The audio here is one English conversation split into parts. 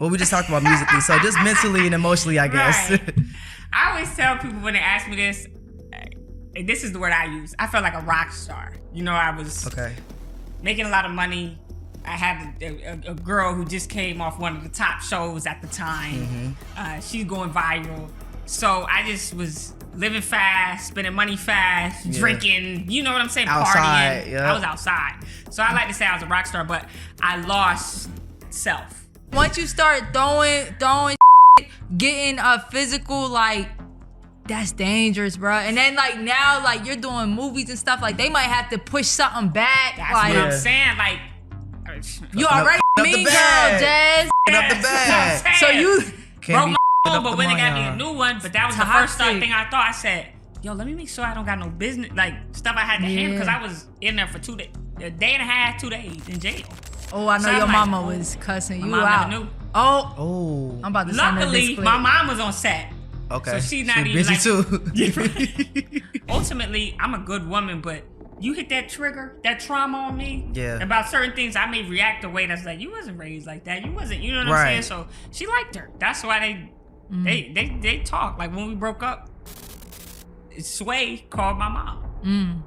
Well, we just talked about musically, so just mentally and emotionally, I guess. Right. I always tell people when they ask me this, and this is the word I use, I felt like a rock star. You know, I was making a lot of money. I had a girl who just came off one of the top shows at the time. She's going viral. So I just was living fast, spending money fast, drinking, you know what I'm saying, outside, partying. I was outside. So I like to say I was a rock star, but I lost self. Once you start throwing getting a physical, like, that's dangerous, bro. And then, like, now, like, you're doing movies and stuff, like, they might have to push something back. That's like, what I'm saying. Like, you already mean girl, Jazz. Up the bag. So you broke my phone, but when they got me a new one, but that was the first thing I thought. I said, yo, let me make sure I don't got no business, like, stuff I had to handle, because I was in there for 2 days, a day and a half, 2 days in jail. Oh, I know So your I'm mama like, was cussing you my mom out. never knew. Oh, I'm about to send her this Luckily, clip. my mom was on set. Okay. So she's not she even busy like, too. Ultimately, I'm a good woman, but you hit that trigger, that trauma on me. Yeah. About certain things, I may react a way that's like, you wasn't raised like that. You wasn't, you know what I'm saying? So she liked her. That's why they talk. Like when we broke up, Sway called my mom.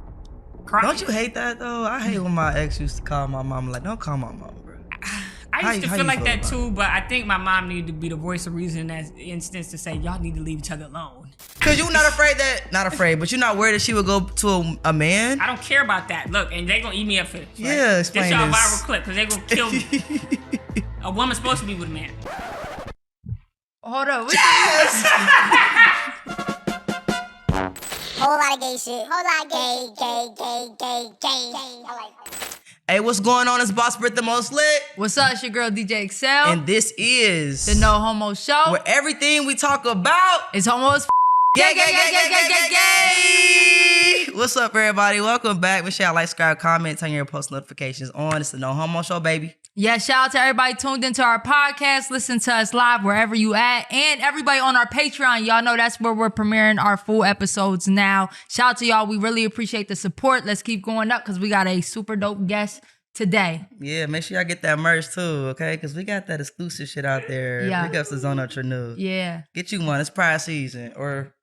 Crying. Don't you hate that though? I hate when my ex used to call my mom. Like, don't call my mom, bro. I used to feel like that too, it? but I think my mom needed to be the voice of reason in that instance to say, y'all need to leave each other alone. Cause you're not afraid but you're not worried that she would go to a man? I don't care about that. Look, and they gonna eat me up for this. Right? Yeah, explain this. Y'all this. viral clip, cause they gonna kill me. A woman's supposed to be with a man. Hold up. Whole lot of gay shit. Whole lot of gay. I like that. Hey, what's going on? It's Boss Britt, the most lit. What's up? It's your girl DJ eXeL. And this is the No Homo Show. Where everything we talk about is homos. Gay. What's up, everybody? Welcome back. Make sure y'all like, subscribe, comment, turn your post notifications on. It's the No Homo Show, baby. Yeah, shout out to everybody tuned into our podcast. Listen to us live wherever you at. And everybody on our Patreon. Y'all know that's where we're premiering our full episodes now. Shout out to y'all. We really appreciate the support. Let's keep going up because we got a super dope guest today. Yeah, make sure y'all get that merch too, okay? Because we got that exclusive shit out there. Yeah. Big ups to Zone Up Your New. Yeah. Get you one. It's Pride season. Or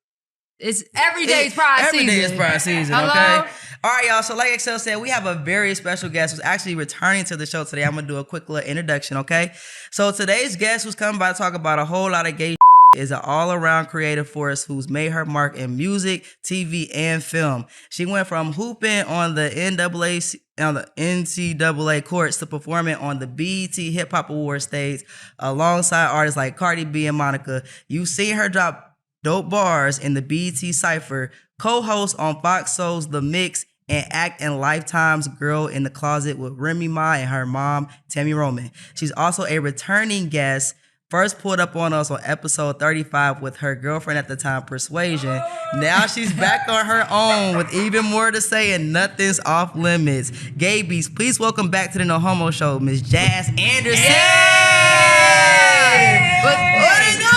it's every day's Pride season. Every day is Pride season, Hello? okay? All right, y'all. So like eXeL said, we have a very special guest who's actually returning to the show today. I'm going to do a quick little introduction, okay? So today's guest who's coming by to talk about a whole lot of gay is an all-around creative force who's made her mark in music, TV, and film. She went from hooping on the NCAA courts to performing on the BET Hip Hop Awards stage alongside artists like Cardi B and Monica. You've seen her drop dope bars in the BET Cypher, co-host on Fox Soul's The Mix, and act in Lifetime's Girl in the Closet with Remy Ma and her mom, Tammy Roman. She's also a returning guest, first pulled up on us on episode 35 with her girlfriend at the time, Persuasian. Now she's back on her own with even more to say and nothing's off limits. Gay Beats, please welcome back to the No Homo Show, Miss Jazz Anderson. Yay! What do you do?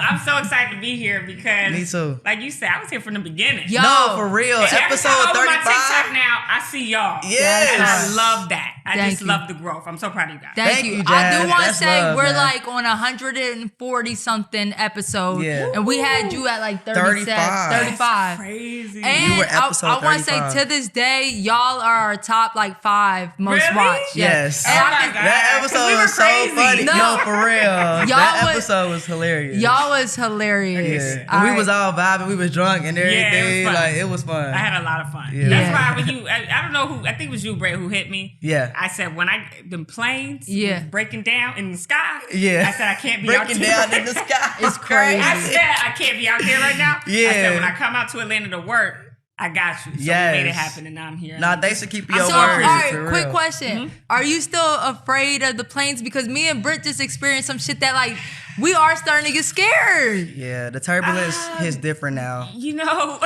I'm so excited to be here because, me too. Like you said, I was here from the beginning. Yo. No, for real. And Episode every time I open 35. my TikTok now, I see y'all. Yes. And I love that. I Thank just you. love the growth. I'm so proud of you guys. Thank you. Jazz. I do want to That's say love, we're man. like on 140 something episodes. Yeah. And we had you at like 35. That's crazy. And You were episode I want to say 35. to this day, y'all are our top like 5 most Really? watched. Yes. And Oh I my can- God. That 'Cause episode we were was so crazy. funny. No. No, for real. Y'all That was- episode was hilarious. Y'all was hilarious. Yeah. All And we right. was all vibing. We was drunk and everything. Yeah, it was fun. Like, it was fun. I had a lot of fun. Yeah. That's Yeah. why when you, I don't know who, I think it was you, Bray, who hit me. Yeah. I said, when them planes Yeah. was breaking down in the sky, Yeah. I said, I can't be Breaking out there down right in the now. sky. It's crazy. I said, I can't be out there right now. Yeah. I said, when I come out to Atlanta to work, I got you. So Yes. we made it happen and now I'm here. Nah, they should keep your So, word. all right, for quick real. question. Are you still afraid of the planes? Because me and Britt just experienced some shit that like, we are starting to get scared. Yeah, the turbulence is different now. You know,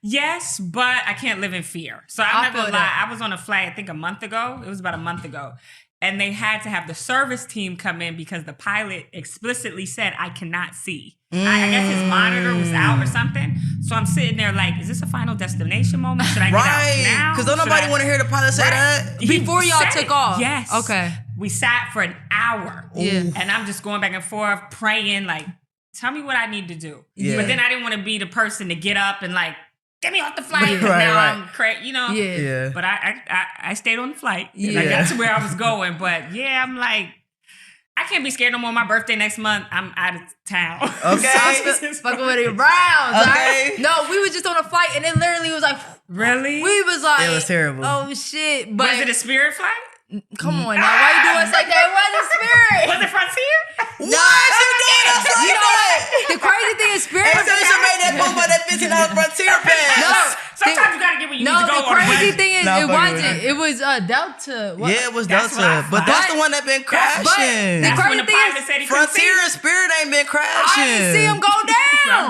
yes, but I can't live in fear. So I'm I not gonna feel lie. that. I was on a flight, I think a month ago. It was about a month ago. And they had to have the service team come in because the pilot explicitly said, I cannot see. I guess his monitor was out or something. So I'm sitting there like, is this a final destination moment? Should I get out Right. now? Because don't Should nobody I- want to hear the pilot say that. He Before y'all said took it. off. Yes. Okay. we sat for an hour. Yeah. And I'm just going back and forth, praying, like, tell me what I need to do. Yeah. But then I didn't want to be the person to get up and like, get me off the flight. Right, I'm Yeah. But I stayed on the flight. Yeah. I got to where I was going. But yeah, I'm like, I can't be scared no more. My birthday next month, I'm out of town. Okay. Fucking with the Browns. Okay. Right? No, we was just on a flight and it literally was like, Really? we was like, It was terrible. Oh shit! But Was it a Spirit flight? come on now, why you doing us like that? It wasn't Spirit. Was it Frontier? What? You doing us like You know that? what? The crazy thing is Spirit. Hey, so you should make that move on that $15 Frontier pass. No. Sometimes you gotta get where you need to go. The crazy thing is Nah, it fuck with wasn't. It was Delta. What? Yeah, it was That's what I Delta. But thought. that's the one that been crashing. the That's when crazy the thing pilot is, said he couldn't Frontier and Spirit ain't been crashing. I didn't see him go down.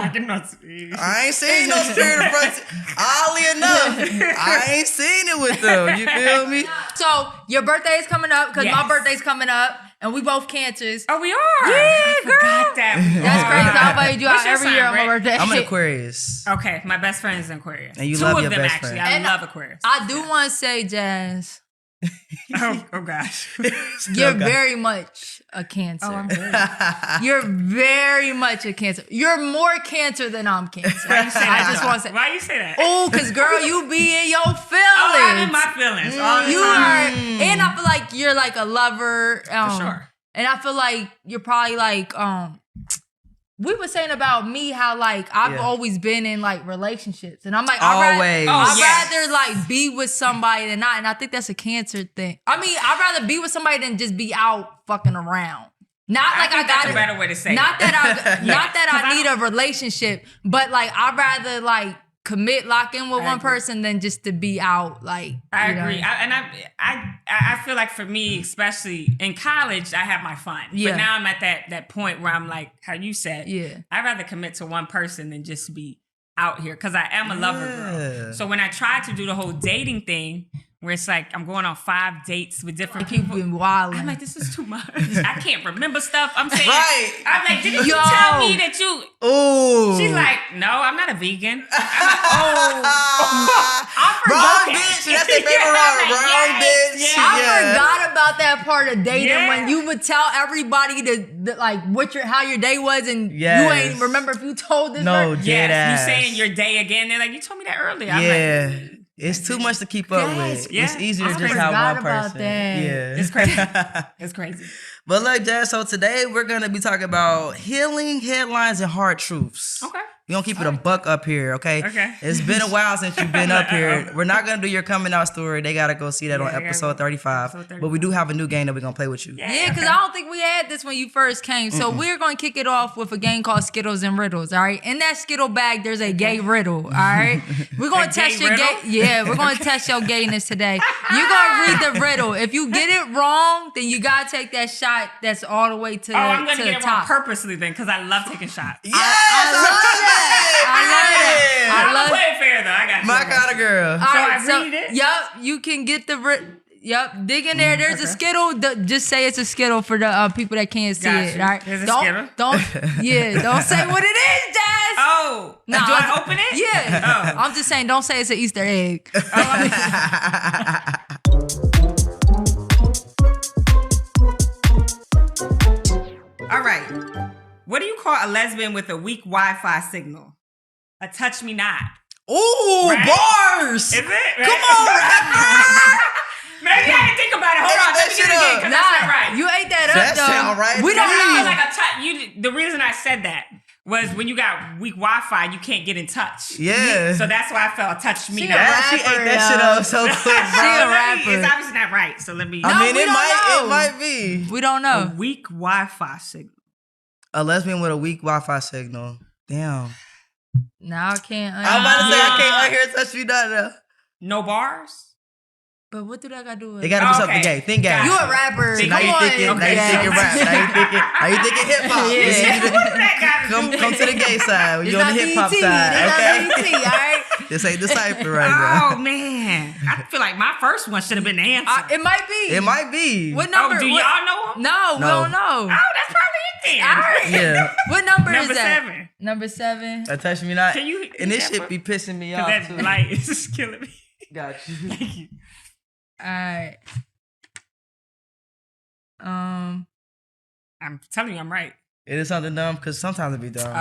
I ain't seen no Spirit of Frontier. Oddly enough, I ain't seen it with them. You feel me? So your birthday is coming up because my Yes. birthday's coming up, and we both Cancers. Oh, we are. Yeah, I girl. forgot that. We That's are. crazy. I invite you out What's your every sign, year on my Britt? birthday. I'm an Aquarius. Okay, my best friend is Aquarius. And you Two love of your them, best actually. friend. I And love Aquarius. I do want to say, Jazz, Oh gosh. you're Okay. very much a Cancer. Oh, I'm good. You're very much a Cancer. You're more Cancer than I'm Cancer. Why you say that? I just want to say, Why you say that? oh, because girl, you be in your feelings. Oh, I'm in my feelings all the You time. are, and I feel like you're like a lover. For sure. And I feel like you're probably like, we were saying about me how like I've Yeah. always been in like relationships, and I'm like, Always. I'd yes. rather like be with somebody than not, and I think that's a Cancer thing. I mean, I'd rather be with somebody than just be out fucking around. Not like I think that's got a better way to say not it. that I not that 'Cause I I need a relationship, but like I'd rather like commit, lock in with I one agree. person than just to be out. Like I you know. agree. I feel like for me, especially in college, I have my fun. Yeah. But now I'm at that point where I'm like, how you said, Yeah. I'd rather commit to one person than just be out here because I am a lover Yeah. girl. So when I try to do the whole dating thing, where it's like I'm going on 5 dates with different People people, been wilding. I'm like, this is too much. I can't remember stuff. I'm saying, Right. I'm like, didn't you Yo. tell me that you? Ooh. She's like, no, I'm not a vegan. I'm like, Wrong okay. bitch. That's their favorite Yeah, word. like, Wrong yes, bitch. yes. I Yeah. forgot about that part of dating Yeah. when you would tell everybody the like how your day was, and Yes. you ain't remember if you told this. No, person. dead Yes, ass. you saying your day again. They're like, you told me that earlier. I'm Yeah. like, It's too much to keep up Yes, with. yeah. It's easier to I just have forgot one about person. that. Yeah. it's crazy. It's crazy. But look, Jazz, so today we're going to be talking about healing headlines and hard truths. Okay. We're going to keep it a buck up here, okay? Okay. It's been a while since you've been up here. We're not going to do your coming out story. They got to go see that Yeah, on they gotta episode go. 35. Episode 35. But we do have a new game that we're going to play with you. Yeah, because I don't think we had this when you first came. So we're going to kick it off with a game called Skittles and Riddles, all right? In that Skittle bag, there's a gay riddle, all right? We're going to A test gay your riddle? we're going to test your gayness today. You're going to read the riddle. If you get it wrong, then you got to take that shot that's all the way to Oh, I'm going to to the get it wrong top. purposely then because I love taking shots. Yes! I love it! I I'm love playing fair though. I got you. My kind of girl. All So right, I read it? Yep, you can get the yep, dig in there. There's a Skittle. Just say it's a Skittle for the people that can't see Got it. you. All right, There's a don't Skittle? don't don't say what it is, Jazz. Oh, No, do I open it? Yeah, Oh. I'm just saying, don't say it's an Easter egg. All right. What do you call a lesbian with a weak Wi-Fi signal? A touch me not. Ooh, Right? bars! Is it? Come on, rapper! Maybe I didn't think about it. Hold on, let me get it again because that's not right. You ate that up, That though. sound right. We No, don't I feel know. like a touch. The reason I said that was when you got weak Wi-Fi, you can't get in touch. Yeah. So that's why I felt touch me She not. a Yeah, she rapper, ate that shit yo. up so quick, She bro. a rapper. It's obviously not right. So let me. I mean, we it don't know. might be. We don't a know. weak Wi-Fi signal. A lesbian with a weak Wi-Fi signal. Damn. No, I can't. I'm about to say I can't unhear touch me not now. No bars. But what do that got to do with It gotta be something Okay. gay. Think gay. You a rapper. See, Now Come you on. thinking, now you Yeah. thinking rap. Now you thinking hip hop. Yeah. What does that got to Come do come with to the it? gay side. It's You on not the hip hop BET. side, It's okay? not BET, all right? This ain't the cipher right Oh now. man, I feel like my first one should have been the answer. It might be. It might be. What number? Oh, do what- y'all know them? No, we No. don't know. Oh, that's probably it then. All right. Yeah. What number Number is that? 7. Number 7. Touch me not. Can you- And this yeah, shit be pissing me Because off that too. light is just killing me. Got you. Thank you. All right. I'm telling you, I'm right. It is something dumb because sometimes it be dumb.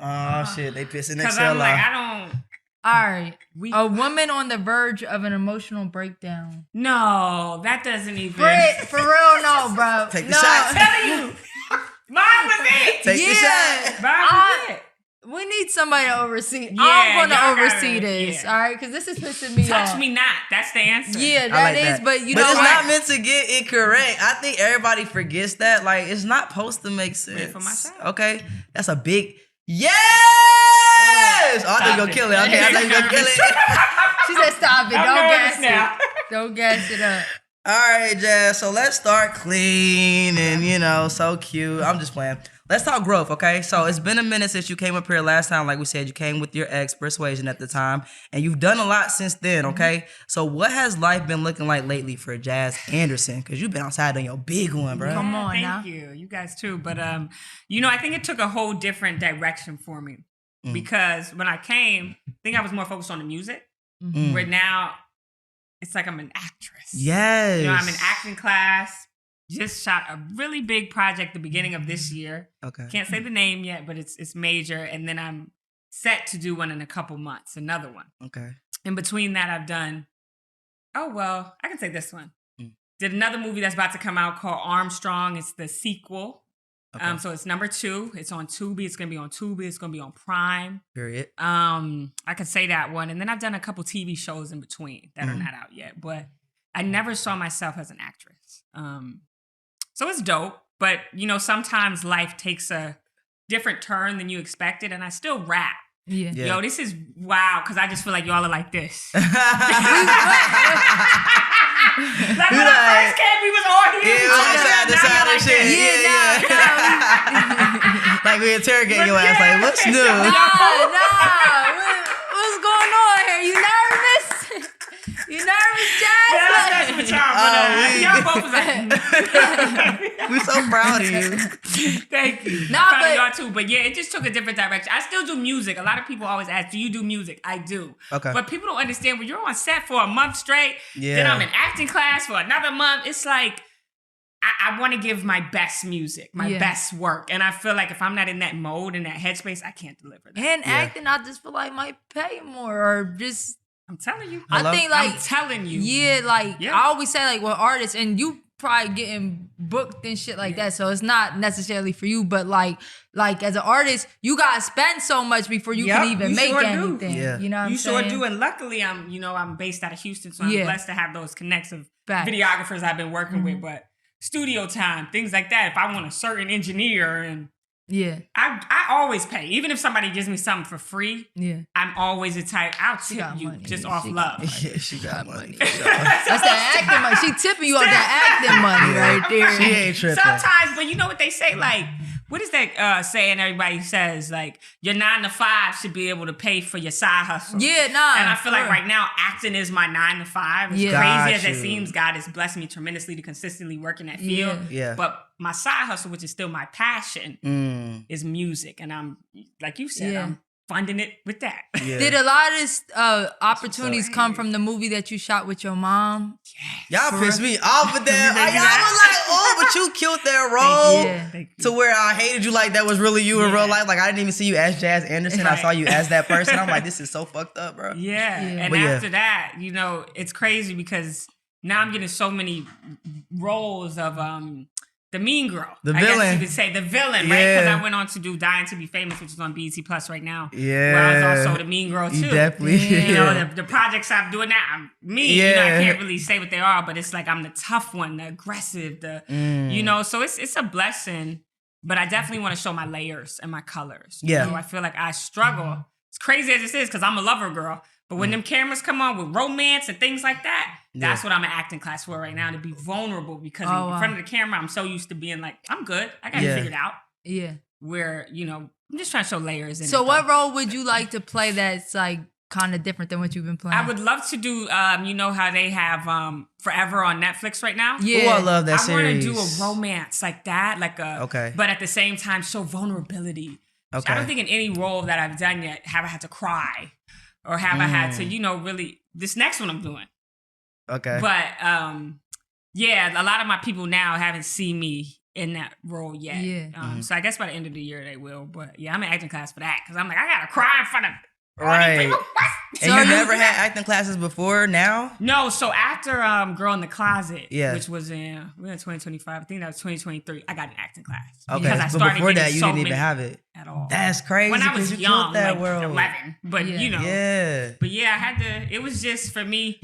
Oh shit, they pissing eXeL Because I'm like, off. I don't. All right. A woman on the verge of an emotional breakdown. No, that doesn't even. Britt, for real, no, bro. Take the shot. I'm telling you. Mine was it. Take the shot. Mine was it. We need somebody to oversee. Yeah, I'm going to y'all oversee gotta- this, yeah. all right? Because this is pissing me off. Touch me not. That's the answer. Yeah, I that like is, that. but you but know it's what? not meant to get it correct. I think everybody forgets that. Like, it's not supposed to make sense. for myself. Okay? That's a big yes! Oh, I think you're gonna kill it. Okay, I think you're gonna kill it. She said, stop it. I'm Don't nervous gas now. it. Don't gas it up. All right, Jazz. So let's start clean and, so cute. I'm just playing. Let's talk growth, okay? So it's been a minute since you came up here last time. Like we said, you came with your ex, Persuasian, at the time. And you've done a lot since then, okay? So what has life been looking like lately for Jazz Anderson? Because you've been outside on your big one, bro. Come on Thank now. you. You guys too. But, I think it took a whole different direction for me. Because when I came, I think I was more focused on the music. Where now, it's like I'm an actress. Yes. I'm in acting class. Just shot a really big project the beginning of this year. Okay. Can't say the name yet, but it's major. And then I'm set to do one in a couple months, another one. Okay. In between that, I've done, I can say this one. Did another movie that's about to come out called Armstrong. It's the sequel. Okay. So it's number 2. It's on Tubi. It's going to be on Tubi. It's going to be on Prime. Period. I could say that one. And then I've done a couple TV shows in between that are not out yet. But I never saw myself as an actress. So it's dope. But, sometimes life takes a different turn than you expected. And I still rap. Yeah. Yo, this is wow. Because I just feel like y'all are like this. Like when I first came, we was all here. Yeah, on the side and shit. Yeah. Like we interrogate your ass, like, what's new? Nah. What's going on here? You nervous? You nervous, Jazz? Yeah, that's messing with y'all, but y'all both was like, We're so proud of you. thank you. Nah, Proud but of y'all too. But yeah, it just took a different direction. I still do music. A lot of people always ask, do you do music? I do. Okay. But people don't understand when you're on set for a month straight, Yeah. then I'm in acting class for another month. It's like, I want to give my best music, my best work. And I feel like if I'm not in that mode, in that headspace, I can't deliver that. and acting, I just feel like might pay more or just. I'm telling you. I think like I'm telling you. Yeah, I always say like with artists, and you probably getting booked and shit like that, so it's not necessarily for you. But like as an artist, you gotta spend so much before you can even make anything. Yeah. You know what You I'm saying? sure do. And luckily, I'm based out of Houston, so I'm blessed to have those connects of Facts. videographers I've been working with. But studio time, things like that. If I want a certain engineer, and I always pay, even if somebody gives me something for free. Yeah. I'm always the type. I'll tip you money. just She off love. Yeah, she got money. That's that acting money. She tipping you off that acting money right there. She ain't tripping. Sometimes, but you know what they say, like, what is that saying everybody says? Like, your 9 to 5 should be able to pay for your side hustle. Yeah, nah. And I feel like right now, acting is my 9 to 5. As crazy Got as it you. seems, God has blessed me tremendously to consistently work in that field. Yeah. But my side hustle, which is still my passion, is music. And I'm, like you said, I'm funding it with that. Yeah. Did a lot of this, opportunities come from the movie that you shot with your mom? Y'all pissed me off with that. Y'all was like, oh, but you killed that role Thank you. to where I hated you like that was really you in real life. Like, I didn't even see you as Jazz Anderson. I saw you as that person. I'm like, this is so fucked up, bro. Yeah. And But after that, it's crazy because now I'm getting so many roles of the mean girl. The I guess villain. you could say the villain, right? Yeah. Because I went on to do Dying to Be Famous, which is on BET Plus right now. Yeah. Where I was also the mean girl too. You definitely, You know, the projects I'm doing now, I'm me. You know, I can't really say what they are, but it's like I'm the tough one, the aggressive, so it's a blessing. But I definitely want to show my layers and my colors. You know, I feel like I struggle. As crazy as this is, because I'm a lover girl. But when them cameras come on with romance and things like that, that's what I'm in acting class for right now, to be vulnerable. Because in front of the camera, I'm so used to being like, I'm good. I got it figured out. Yeah. Where, I'm just trying to show layers in So it, what role would you like to play that's like kind of different than what you've been playing? I would love to do, you know how they have Forever on Netflix right now? Yeah. Oh, I love that I series. want to do a romance like that, but at the same time, show vulnerability. Okay. I don't think in any role that I've done yet have I had to cry or have I had to, really, this next one I'm doing. Okay. But Yeah, a lot of my people now haven't seen me in that role yet. Yeah. So I guess by the end of the year they will. But yeah, I'm in acting class for that because I'm like, I gotta cry in front of all these people. What? And you never had acting classes before now? No, so after Girl in the Closet, Yeah. which was in 2025, I think that was 2023, I got an acting class. Okay, Because I but started before that, getting you so didn't even many have it at all. That's crazy. When I was you young, killed that like world. 11, but you know. Yeah. But yeah, I had to, it was just for me,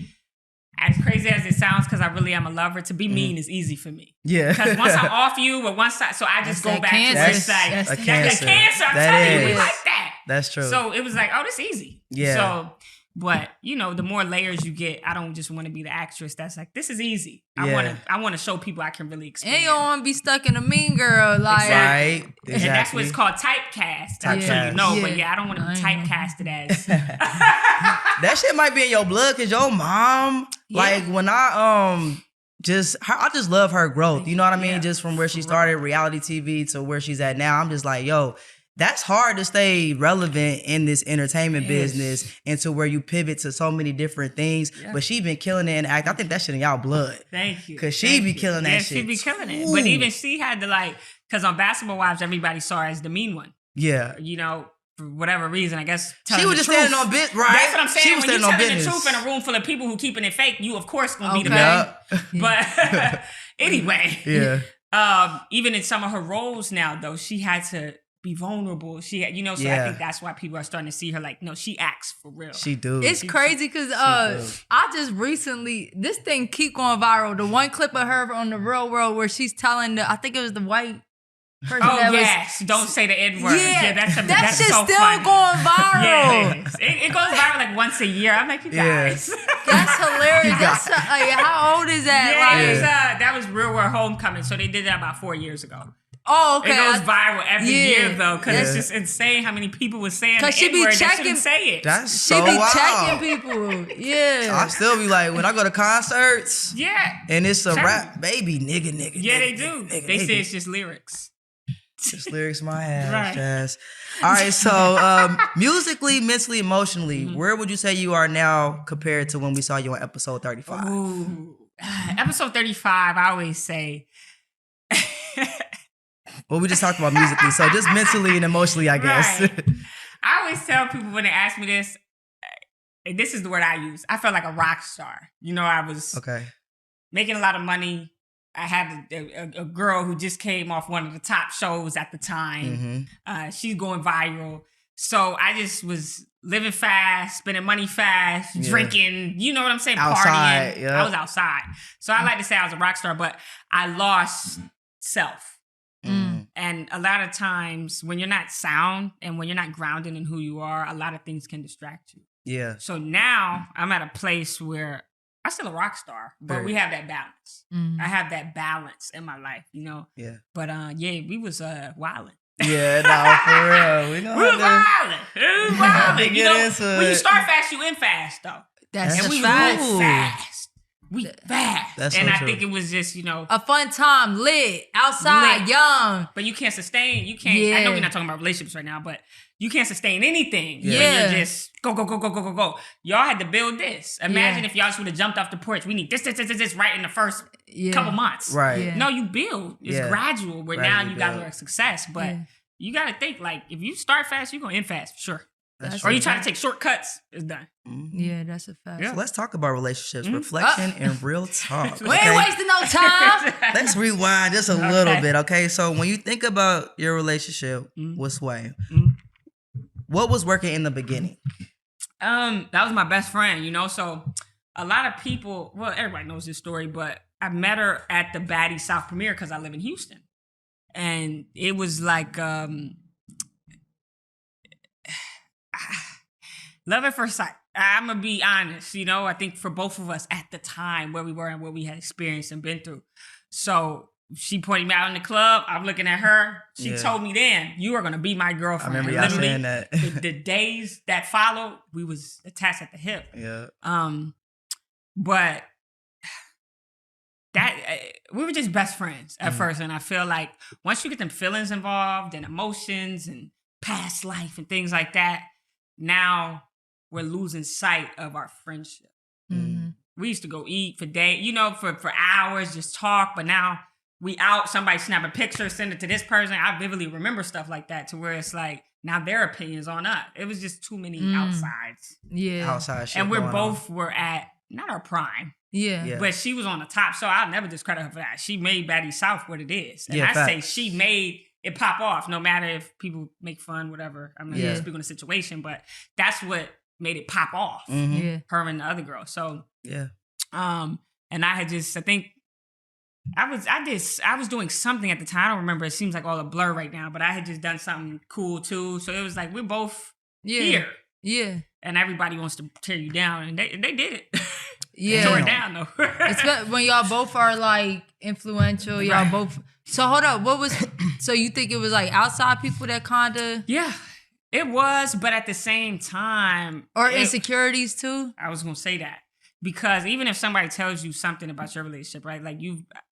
as crazy as it sounds, because I really am a lover, to be mean is easy for me. Yeah. Because once I'm off you, but once so I just go back to where it's like, That's a that cancer. cancer. I'm That telling you, is. we like that. That's true. So it was like, oh, this easy. Yeah. So, but you know, the more layers you get, I don't just want to be the actress that's like, this is easy. Yeah. I want to show people I can really expand. And you don't want to be stuck in a mean girl. Like, Right. Exactly. And that's what it's called, typecast. I'm sure you know, but yeah, I don't want to be typecasted as. That shit might be in your blood because your mom, like when I just love her growth. You know what I mean? Yeah. Just from where she started reality TV to where she's at now. I'm just like, yo, that's hard to stay relevant in this entertainment business and to where you pivot to so many different things. Yeah. But she been killing it in act. I think that shit in y'all blood. Thank you. Cause she be killing that shit. Yeah, she be killing it. But even she had to like, cause on Basketball Wives, everybody saw her as the mean one. Yeah. You know, for whatever reason, I guess. She was just standing on business, right? That's what I'm saying. She was when you standing on telling business. the truth in a room full of people who keeping it fake, you of course gonna be the man. But anyway, even in some of her roles now, though, she had to be vulnerable. She, you know, so I think that's why people are starting to see her like, no, she acts for real. She do. It's crazy because I just recently, this thing keep going viral. The one clip of her on the Real World where she's telling I think it was the white person. Oh that yes, don't say the N word. Yeah, that's shit's so still funny. going viral. It goes viral like once a year. I'm like, you guys. That's hilarious. That's like, how old is that? Yeah, that was Real World Homecoming. So they did that about 4 years ago. Oh, okay. It goes viral every year though, because it's just insane how many people were saying the N-word that shouldn't say it. That's she so be wild. checking people. Yeah. I still be like, when I go to concerts, and it's a rap, baby, nigga. Yeah, nigga, they do. Nigga, They nigga. say it's just lyrics. Just lyrics, my ass. Right. Jazz. All right, so musically, mentally, emotionally, where would you say you are now compared to when we saw you on episode 35? Ooh. Episode 35, I always say. Well, we just talked about musically, so just mentally and emotionally, I guess. Right. I always tell people when they ask me this, and this is the word I use, I felt like a rock star. You know, I was making a lot of money. I had a girl who just came off one of the top shows at the time. She's going viral. So I just was living fast, spending money fast, drinking, you know what I'm saying? Outside, partying. I was outside. So I like to say I was a rock star, but I lost self. And a lot of times when you're not sound and when you're not grounded in who you are, a lot of things can distract you. Yeah. So now I'm at a place where I'm still a rock star, but we have that balance. I have that balance in my life, you know? Yeah. But we was wilding. Yeah, no, for real. We was wilding. We was wilding. You know, into when you it. start fast, you end fast, though. That's and we fast. moved fast. We fast. That's and so I true. think it was just, you know. A fun time, lit, outside, Lit. young. But you can't sustain. You can't. I know we're not talking about relationships right now, but you can't sustain anything. Yeah. When you're just go. Y'all had to build this. Imagine if y'all just would have jumped off the porch. We need this right in the first couple months. Right. Yeah. No, you build. It's gradual. Where now you guys are a success. But you got to think, like, if you start fast, you're going to end fast for sure. Or you try to take shortcuts, it's done. Yeah, that's a fact. So let's talk about relationships, reflection, and real talk. We ain't wasting no time. Let's rewind just a little bit, okay? So when you think about your relationship with Sway, what was working in the beginning? That was my best friend, you know? So a lot of people, well, everybody knows this story, but I met her at the Baddie South premiere because I live in Houston. And it was like... love at first sight. I'm going to be honest, you know, I think for both of us at the time where we were and what we had experienced and been through. So she pointed me out in the club. I'm looking at her. She told me then, you are going to be my girlfriend. I remember y'all saying that. the days that followed, we was attached at the hip. Yeah. But that we were just best friends at first. And I feel like once you get them feelings involved and emotions and past life and things like that, now we're losing sight of our friendship. We used to go eat for days, you know, for hours, just talk. But now we out, somebody snap a picture, send it to this person. I vividly remember stuff like that to where it's like, now their opinions on us. It was just too many outsides. Yeah. Outside shit. And we're both were at, not our prime. Yeah. But she was on the top. So I'll never discredit her for that. She made Baddie South what it is. And Yeah, I say facts. she made it pop off, no matter if people make fun, whatever. I'm not gonna speak on the situation, but that's what made it pop off. Yeah. Her and the other girl. So Yeah. and I had just, I think I was doing something at the time. I don't remember. It seems like all a blur right now, but I had just done something cool too. So it was like, we're both here. Yeah. And everybody wants to tear you down. And they did it. Yeah. Tore it down though. It's when y'all both are like influential, y'all both. So hold up, so you think it was like outside people that kinda. Yeah, it was. But at the same time. Or insecurities too? I was going to say that. Because even if somebody tells you something about your relationship, right? Like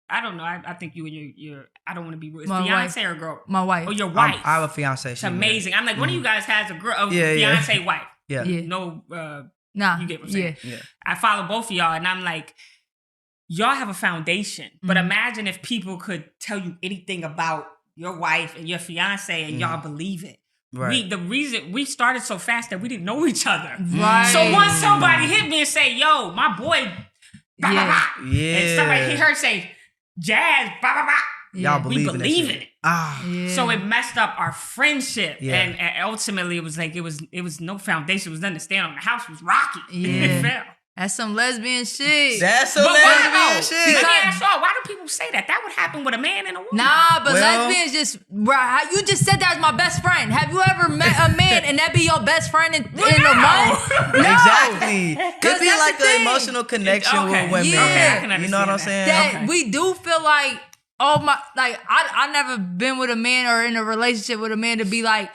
I don't know. I think you and your I don't want to be rude. Is fiance or girl? My wife. Oh, your wife. I have a fiance. It's amazing. I'm like, one of you guys has a girl, Yeah, fiance wife. Yeah. No, nah. you get what I'm saying. Yeah. I follow both of y'all and I'm like, y'all have a foundation. But imagine if people could tell you anything about your wife and your fiance and y'all believe it. Right. The reason we started so fast that we didn't know each other. Right. So once somebody hit me and say, yo, my boy, bah, bah, bah, Yeah. and somebody hit her say, Jazz, bah, bah, bah, Y'all we believe in believe that in shit. it. Yeah. So it messed up our friendship. Yeah. And ultimately it was like, it was no foundation. It was nothing to stand on. The house was rocky. Yeah. It fell. That's some lesbian shit. That's some But lesbian why, though? shit. Let me ask y'all, why do people say that? That would happen with a man and a woman. Nah, but Well- lesbians just, you just said that was my best friend. Have you ever met a man and that be your best friend in a month? No. Exactly. It Cause be that's like the an thing. emotional connection Okay. with women. Yeah. Okay, I can You know what I'm understand saying? That Okay. we do feel like, I never been with a man or in a relationship with a man to be like,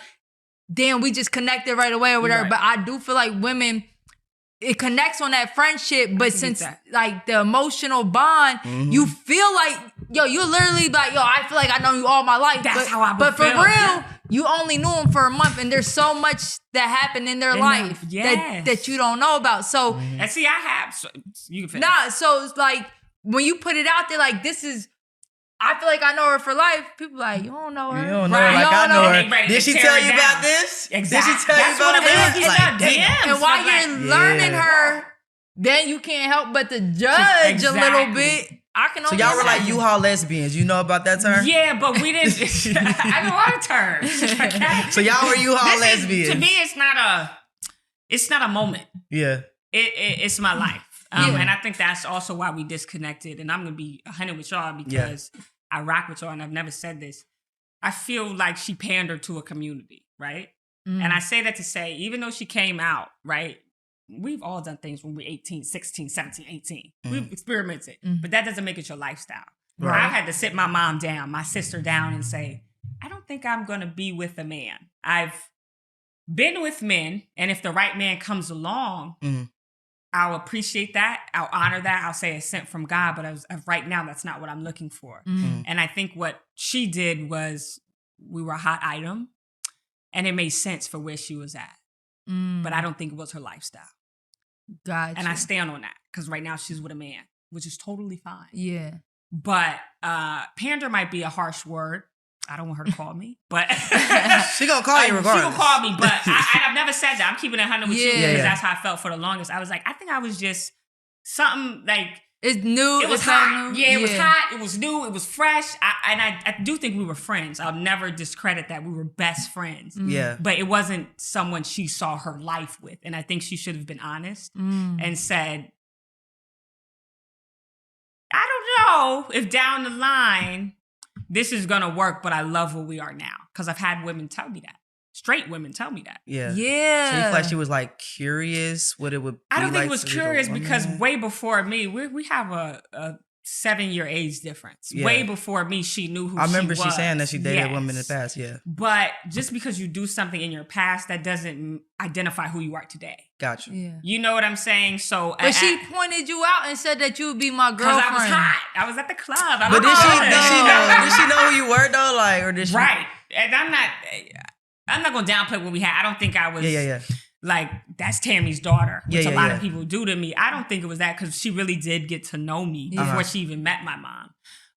damn, we just connected right away or whatever. Right. But I do feel like women, it connects on that friendship, but since like the emotional bond, you feel like, yo, you're literally like, yo, I feel like I know you all my life. That's how I would But for feel, real, yeah. you only knew them for a month, and there's so much that happened in their life yes. that you don't know about. So And see, I have. So, you can finish. nah, so it's like when you put it out there, like this is. I feel like I know her for life. People like, you don't know her. You don't know her Right. like You I don't know know. her. They ready Did to she tear tell it you down. about this? Exactly. Did she tell That's you what about it was. this? It's not damn. DMs. And while Like, you're learning Yeah. her, then you can't help but to judge a little Exactly. bit. I can So only y'all were like imagine. U-Haul lesbians. You know about that term? Yeah, but we didn't. I know a lot of terms. Okay? So y'all were U-Haul This is- lesbians. To me, it's not a moment. Yeah. It's my life. Yeah. And I think that's also why we disconnected. And I'm going to be 100 with y'all because I rock with y'all and I've never said this. I feel like she pandered to a community, right? And I say that to say, even though she came out, right? We've all done things when we're 18, 16, 17, 18. We've experimented, but that doesn't make it your lifestyle. Right. I've had to sit my mom down, my sister down and say, I don't think I'm going to be with a man. I've been with men, and if the right man comes along, I'll appreciate that. I'll honor that. I'll say it's sent from God, but as of right now, that's not what I'm looking for. And I think what she did was we were a hot item, and it made sense for where she was at. But I don't think it was her lifestyle. Gotcha. And I stand on that because right now she's with a man, which is totally fine. Yeah. But pander might be a harsh word. I don't want her to call me, but She gonna call you regardless. She gonna call me, but I've never said that. I'm keeping it 100 with you because Yeah. that's how I felt for the longest. I was like, I think I was just something like It's new. it was it's hot. new. Yeah, it was hot. It was new. It was fresh. I do think we were friends. I'll never discredit that. We were best friends. Yeah. But it wasn't someone she saw her life with. And I think she should have been honest and said, I don't know if down the line this is going to work, but I love where we are now. Because I've had women tell me that. Straight women tell me that. Yeah. Yeah. So you feel like she was like curious what it would be I don't think like it was to be with a curious because woman? way before me, we have a 7-year age difference. Yeah. Way before me, she knew who I remember she she was. saying that she dated Yes. women in the past, yeah. But just because you do something in your past, that doesn't identify who you are today. Gotcha. Yeah. You know what I'm saying? So, But she pointed you out and said that you would be my because girlfriend. I was hot, I was at the club. I But was hot. did she know who you were though? Like, or did she? Right. And I'm not gonna downplay what we had. I don't think I was. Yeah. like, that's Tammy's daughter, which a lot of people do to me. I don't think it was that because she really did get to know me before she even met my mom.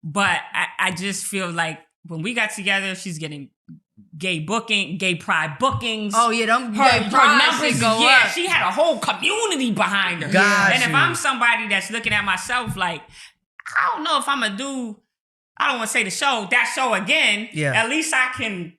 But I just feel like when we got together, she's getting gay pride bookings. Oh yeah, them gay pride numbers go up. She had a whole community behind her. And if I'm somebody that's looking at myself like, I don't know if I'm gonna do, I don't want to say that show again. Yeah. At least I can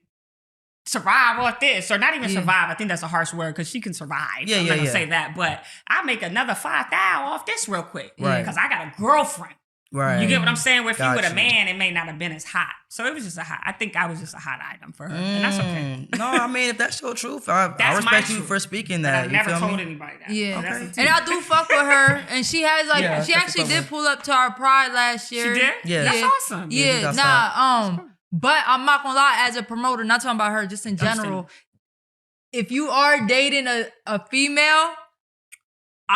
survive off this, or not even survive. I think that's a harsh word because she can survive. Yeah, I'm not gonna say that, but I make another 5,000 off this real quick, right? Because I got a girlfriend. Right. You get what I'm saying? Where if you were a man, it may not have been as hot. So it was just I think I was just a hot item for her. And that's okay. No, I mean, if that's your truth, I respect you for speaking that. I've never told anybody that. Yeah. Okay. And I do fuck with her. And she has she actually did pull up to our Pride last year. She did? Yeah. That's awesome. Yeah. But I'm not gonna lie, as a promoter, not talking about her, just in general, if you are dating a female,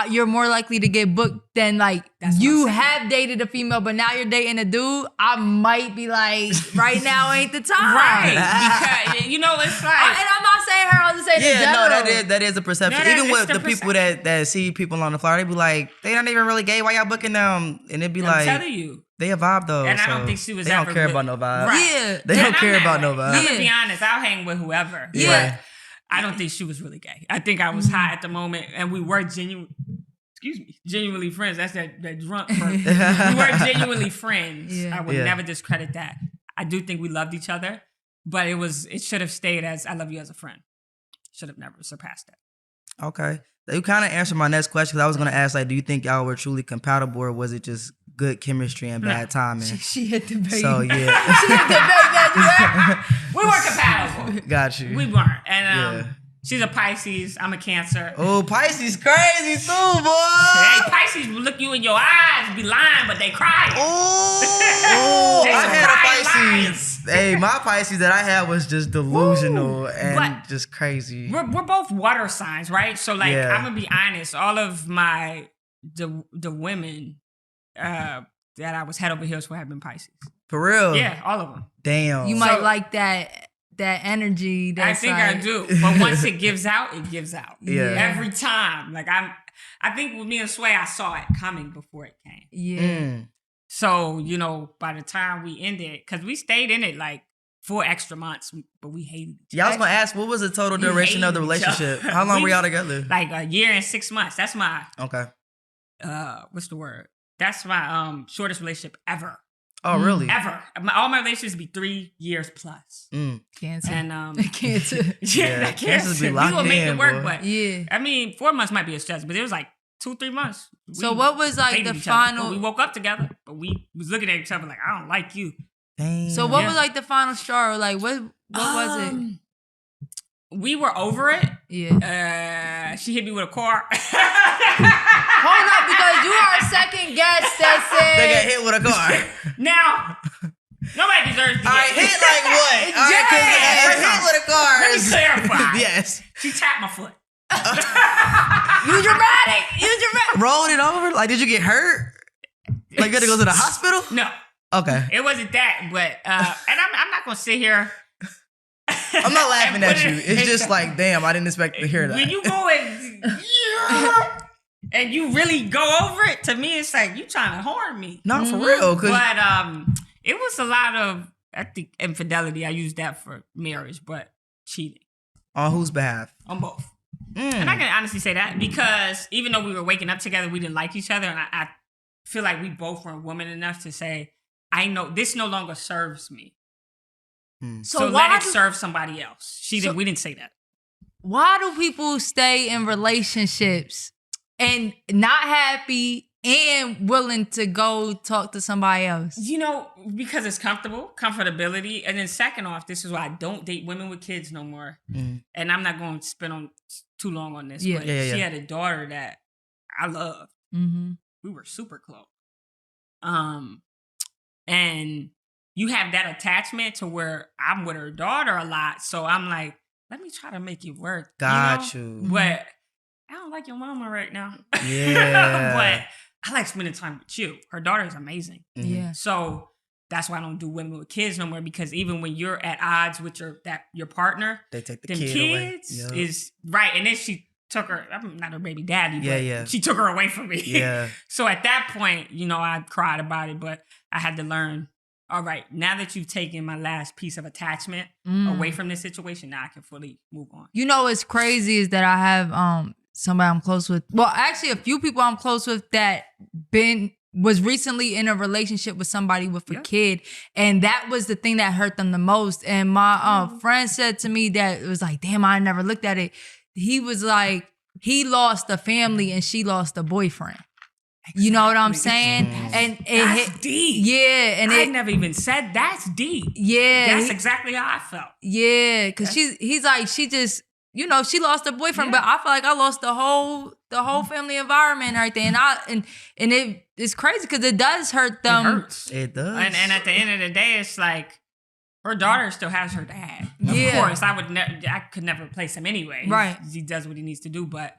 you're more likely to get booked than like you have dated a female, but now you're dating a dude. I might be like, right now ain't the time, right? Because it's like, and I'm not saying her. I'm just saying in general. No, that is a perception. No, even with the people that see people on the flyer, they be like, they not even really gay. Why y'all booking them? And it'd be like, I'm telling you, they a vibe though. And I don't think she was. They don't care about no vibe. Right. Yeah, they don't care about no vibe. I'm gonna be honest. I'll hang with whoever. Yeah, but I don't think she was really gay. I think I was high at the moment, and we were genuinely friends. That's that drunk person. We were genuinely friends. Yeah. I would never discredit that. I do think we loved each other, but it should have stayed as I love you as a friend. Should have never surpassed that. Okay. You kind of answered my next question because I was going to ask, like, do you think y'all were truly compatible or was it just good chemistry and bad timing? She hit the bait. So, she hit the bait. We weren't compatible. Got you. We weren't. And she's a Pisces. I'm a Cancer. Oh, Pisces crazy too, boy. Hey, Pisces will look you in your eyes and be lying, but they cry. Oh, I had a Pisces. Hey, my Pisces that I had was just delusional and just crazy. We're both water signs, right? So, like, I'm gonna be honest. All of the women that I was head over heels for have been Pisces. For real? Yeah, all of them. Damn. You might like that energy. I think I do. But once it gives out, it gives out. Yeah. Every time. Like I think with me and Sway, I saw it coming before it came. Yeah. So, by the time we ended, because we stayed in it like 4 extra months, but we hated each other. Yeah, I was going to ask, what was the total duration of the relationship? How long were y'all together? Like a year and 6 months. That's my, what's the word? That's my shortest relationship ever. Oh, really? Ever. All my relationships be 3 years plus. Cancer. And cancer. Yeah, cancer. Be locked we gonna make it work, boy. but I mean, 4 months might be a stretch, but it was like 2-3 months. So what was like the final? We woke up together, but we was looking at each other like, I don't like you. Damn. So what was like the final straw? Or like what was it? We were over it. Yeah. She hit me with a car. Hold up, because you are a second guest that said they got hit with a car. Now, nobody deserves to get hit like what? Hit with a car. Let me clarify. Yes. She tapped my foot. You dramatic. Rolled it over? Like, did you get hurt? Like, you had to go to the hospital? No. Okay. It wasn't that, but and I'm not gonna sit here. I'm not laughing at you. It's just like, damn, I didn't expect to hear that. When you go and you really go over it, to me, it's like you trying to harm me. Not for real. But it was a lot of, I think, infidelity. I used that for marriage, but cheating. On whose behalf? On both. And I can honestly say that because even though we were waking up together, we didn't like each other. And I feel like we both were women enough to say, I know this no longer serves me. So let it serve somebody else. We didn't say that. Why do people stay in relationships and not happy and willing to go talk to somebody else? Because it's comfortability. And then second off, this is why I don't date women with kids no more. And I'm not going to spend on too long on this, but she had a daughter that I loved. We were super close. And you have that attachment to where I'm with her daughter a lot. So I'm like, let me try to make it work. Got you. But I don't like your mama right now. Yeah. But I like spending time with you. Her daughter is amazing. Yeah. So that's why I don't do women with kids no more, because even when you're at odds with your partner, they take the them kids away. Is right. And then she took her. I'm not her baby daddy, Yeah, but she took her away from me. Yeah. So at that point, I cried about it, but I had to learn, all right, now that you've taken my last piece of attachment away from this situation, now I can fully move on. What's crazy is that I have somebody I'm close with. Well, actually a few people I'm close with that was recently in a relationship with somebody with a kid. And that was the thing that hurt them the most. And my friend said to me that it was like, damn, I never looked at it. He was like, he lost a family and she lost a boyfriend. Exactly. You know what I'm saying? And that's deep. Yeah. And I never even said that's deep. Yeah. That's exactly how I felt. Yeah. Cause he's like, she just, she lost a boyfriend, but I feel like I lost the whole family environment and everything. And it's crazy because it does hurt them. It hurts. It does. And at the end of the day, it's like her daughter still has her dad. Yeah. Of course, I could never replace him anyway. Right. He does what he needs to do. But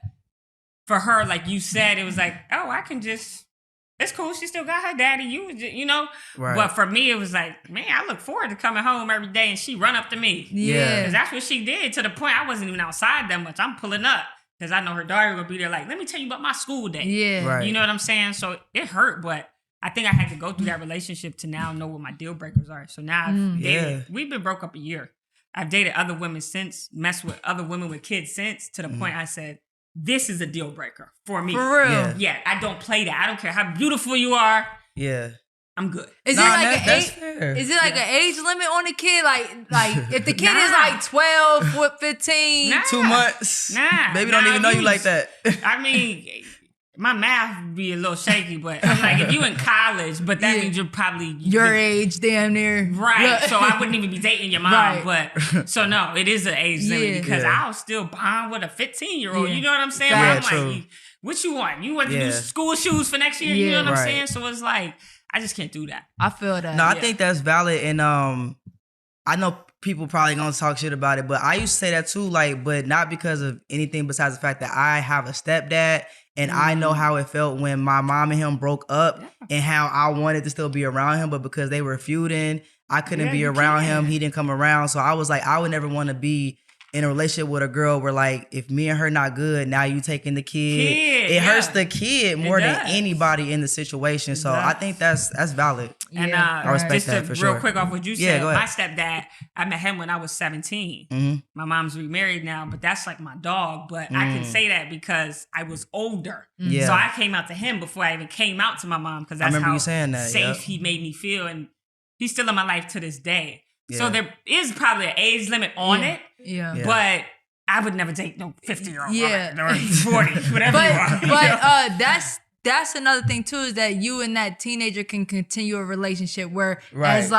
for her, like you said, it was like, oh, I can just. It's cool. She still got her daddy. Right. But for me, it was like, man, I look forward to coming home every day and she run up to me. Yeah. Because that's what she did to the point I wasn't even outside that much. I'm pulling up because I know her daughter will be there like, let me tell you about my school day. Yeah. Right. You know what I'm saying? So it hurt, but I think I had to go through that relationship to now know what my deal breakers are. So now I've dated. We've been broke up a year. I've dated other women since, messed with other women with kids since, to the point I said, this is a deal breaker for me. For real. Yeah, I don't play that. I don't care how beautiful you are. Yeah. I'm good. Is it like an age limit on the kid? Like if the kid is like 12, 15? 2 months. Baby don't even know you like that. I mean, my math would be a little shaky, but I'm like, if you in college, but that means you're probably... Your age, damn near. Right. So I wouldn't even be dating your mom. Right. But so no, it is an age limit because I'll still bond with a 15-year-old. You know what I'm saying? Yeah, I'm like, what you want? You want to do school shoes for next year? You know what I'm saying? So it's like, I just can't do that. I feel that. No, I think that's valid. And I know people probably gonna talk shit about it, but I used to say that too, but not because of anything besides the fact that I have a stepdad and I know how it felt when my mom and him broke up and how I wanted to still be around him, but because they were feuding, I couldn't be around him. He didn't come around. So I was like, I would never want to be in a relationship with a girl where if me and her not good, now you taking the kid. It hurts the kid more than anybody in the situation. So I think that's valid. And I respect that for sure. Real quick off what you said, go ahead. my stepdad, I met him when I was 17. Mm-hmm. My mom's remarried now, but that's like my dog. But I can say that because I was older. Yeah. So I came out to him before I even came out to my mom because that's how you saying that, safe he made me feel. And he's still in my life to this day. So there is probably an age limit on it. Yeah. But I would never date no 50-year-old or 40, whatever you are. But that's another thing too, is that you and that teenager can continue a relationship where as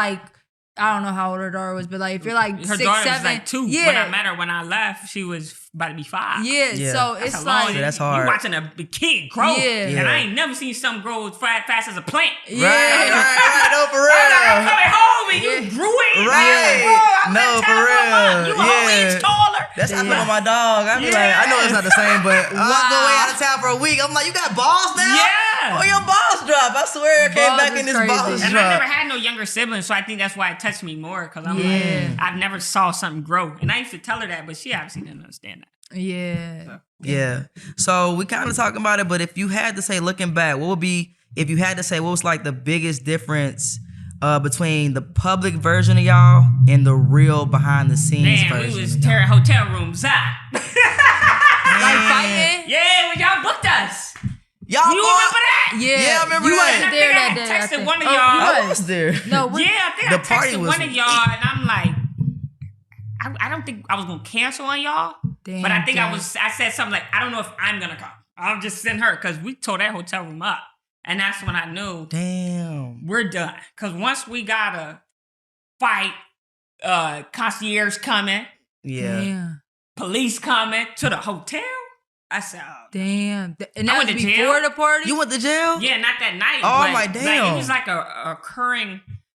I don't know how old her daughter was, but if you're her 6, daughter 7, was like 2. Yeah. When I met her, when I left, she was about to be 5. Yeah. So That's it's like like that's hard. You watching a kid grow, and I ain't never seen something grow as fast as a plant. Right. No, for real. I'm coming home and you grew it. Right. No, for real. You a whole inch taller. That's how I feel with my dog. I be like, I know it's not the same, but I was away out of town for a week. I'm like, you got balls now? Yeah. Where your balls drop? I swear I came back in this balls And drop. I never had no younger siblings, so I think that's why it touched me more. Because I'm like, I've never saw something grow. And I used to tell her that, but she obviously didn't understand that. Yeah. So we kind of talking about it, but if you had to say, looking back, what was like the biggest difference between the public version of y'all and the real behind the scenes version? Man, we was tearing hotel rooms out. fighting? Yeah, when y'all booked us. You remember that? Yeah, I remember you that. wasn't there that day. I texted one of Oh, y'all. I was there. No, I think the I party texted was one of y'all, and I'm like, I don't think I was gonna cancel on y'all, but I think I said something like, I don't know if I'm gonna come. I'll just send her because we tore that hotel room up, and that's when I knew, damn, we're done. Because once we got a fight, concierge coming, police coming to the hotel. I said, oh. Damn. And that I was went to before jail. the party? You went to jail? Yeah, not that night. Oh, but my damn. It was like a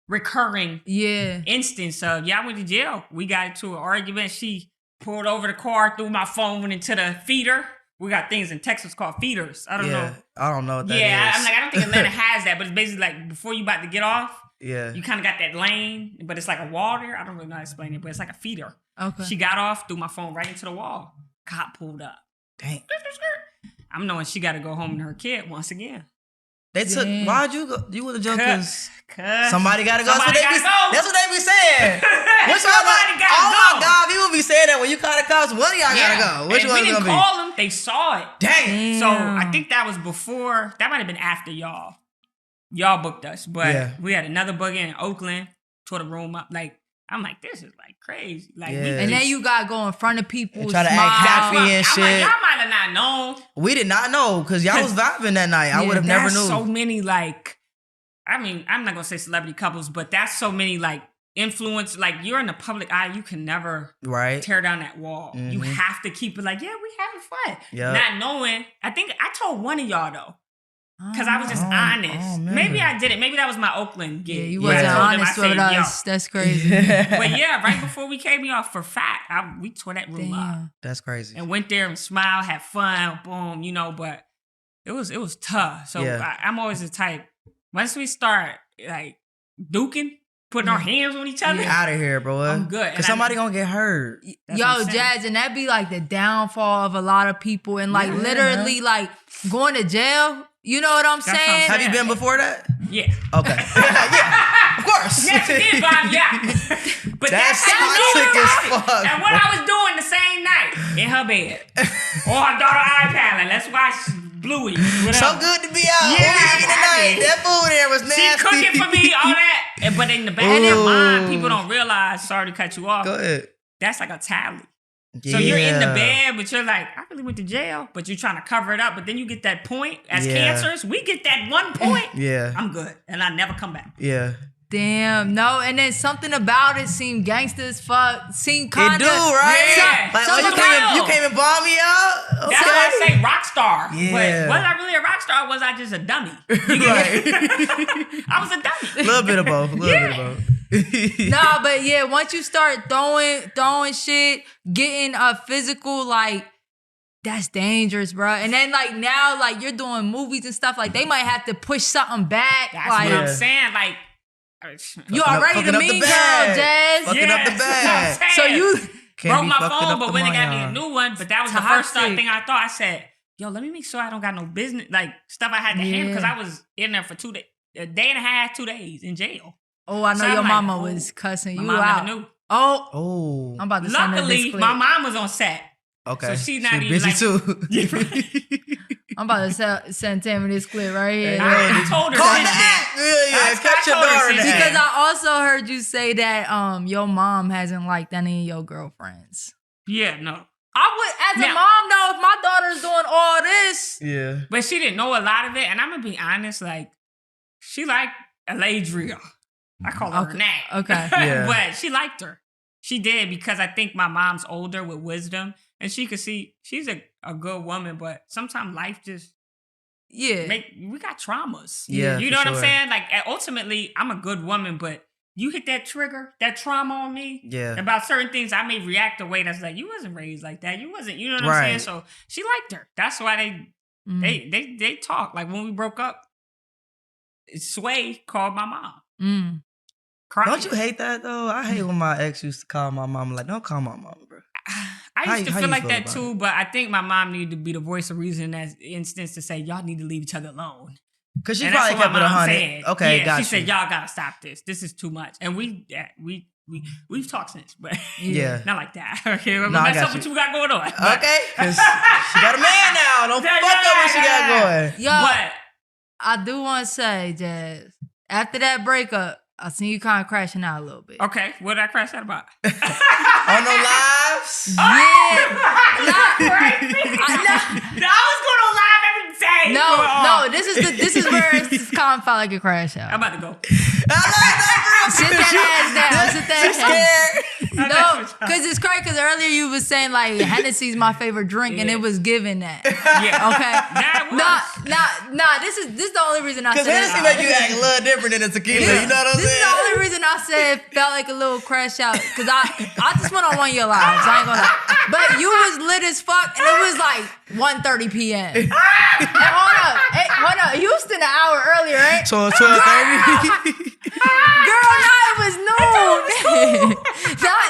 recurring instance of, I went to jail. We got into an argument. She pulled over the car, threw my phone, went into the feeder. We got things in Texas called feeders. I don't know. I don't know what that is. I'm like, I don't think Atlanta has that, but it's basically like before you about to get off, you kind of got that lane, but it's like a wall there. I don't really know how to explain it, but it's like a feeder. Okay. She got off, threw my phone right into the wall. Cop pulled up. Dang. I'm knowing she got to go home to her kid once again. They took. Why'd you go? You would have jumped because somebody got to go. Somebody gotta go. That's what they be saying. Somebody got to go. Oh my God, people be saying that when you call the cops. One of y'all gotta go. Which one we gonna didn't be? call them. They saw it. Dang. So I think that was before. That might have been after y'all. Y'all booked us, but we had another booking in Oakland. Tore the room up. Like I'm like, this is like crazy. Like, and then you gotta go in front of people, and try to act happy and shit. Like, y'all might have not known. We did not know because y'all was vibing that night. I would have never knew. So many like, I mean, I'm not gonna say celebrity couples, but that's so many like influence. Like you're in the public eye, you can never tear down that wall. Mm-hmm. You have to keep it like, yeah, we having fun. Yep. Not knowing. I think I told one of y'all though. Because I was just honest. Maybe I did it. Maybe that was my Oakland gig. Yeah, you wasn't honest with us. That's crazy. But yeah, right before we came off for fact, we tore that room up. That's crazy. And went there and smiled, had fun, boom, but it was tough. So I'm always the type, once we start like duking, putting our hands on each other. Get out of here, bro. I'm good. Because somebody gonna get hurt. Yo, Jazz, and that be like the downfall of a lot of people. And like literally like going to jail. You know what I'm saying? Have you been before that? Yeah. Okay. Yeah, of course. Yes, you did, Bob. Yeah. But that's toxic as fuck. And what I was doing the same night in her bed, or her daughter iPad. Like, let's watch Bluey. So good to be out. Yeah, tonight. That food there was nasty. She cooking for me, all that. But in the back of their mind, people don't realize. Sorry to cut you off. Go ahead. That's like a tally. So you're in the bed, but you're like, I really went to jail, but you're trying to cover it up. But then you get that point. As cancers, we get that one point. I'm good. And I never come back. Yeah. Damn, no. And then something about it seemed gangster as fuck. Seemed kind of. It do, right? Yeah. Like, you came and bombed me out? Okay. That's why I say Rockstar. Yeah. But was I really a Rockstar or was I just a dummy? I was a dummy. A little bit of both. Nah, but yeah, once you start throwing shit, getting physical, like, that's dangerous, bro. And then like now, like you're doing movies and stuff, like they might have to push something back. That's like, what I'm saying. Like, you already the mean girl, Jazz. Fucking up the bag. So you broke my phone, but when they got me a new one, but that was the first thing I thought. I said, yo, let me make sure I don't got no business, like stuff I had to handle, because I was in there for 2 days, a day and a half, 2 days in jail. Oh, I know so your mama was cussing you out. Never knew. Oh, I'm about to send her this Luckily, clip. my mom was on set. Okay. So she's not even busy like, too. I'm about to send Tammy this clip right here. I told her Yeah, catch your daughter. Because I also heard you say that your mom hasn't liked any of your girlfriends. Yeah, no. I would, as a mom, though, if my daughter's doing all this. Yeah. But she didn't know a lot of it. And I'm going to be honest, like, she liked Aladria. I call her her name. Okay. Yeah. But she liked her. She did, because I think my mom's older with wisdom. And she could see she's a good woman, but sometimes life just we got traumas. Yeah. You know what I'm saying? Like, ultimately, I'm a good woman, but you hit that trigger, that trauma on me about certain things, I may react a way that's like, you wasn't raised like that. You wasn't, you know what I'm saying? So she liked her. That's why they talk. Like when we broke up, Sway called my mom. Crying. Don't you hate that though? I hate when my ex used to call my mom. Like, don't call my mom, bro. I used to feel like that too, but I think my mom needed to be the voice of reason in that instance to say, y'all need to leave each other alone. Because she probably kept it 100. Okay, yeah, gotcha. She said, y'all gotta stop this. This is too much. And we've talked since, but not like that. Okay, we'll mess up what you got going on. But, okay, because she got a man now. Don't fuck up what she got going. Yo, but I do want to say, Jazz, after that breakup, I seen you kind of crashing out a little bit. Okay, what did I crash out about? On no lives? Yeah. Not crazy. I was going on live every day. No, this is where it's kind of felt like a crash out. I'm about to go. Sit that ass down. Sit that ass. No, because it's crazy. Because earlier you was saying like Hennessy's my favorite drink, and it was given that. Yeah. Okay. Nah. This is the only reason I said. Because Hennessy make you act a little different than a tequila. Yeah. You know what I'm saying? This is the only reason I said it felt like a little crash out. Because I just went on one of your lives. I ain't gonna lie. But you was lit as fuck, and it was like 1:30 p.m. And hold up. Houston an hour earlier, right? So 12:30. Girl, it was noon.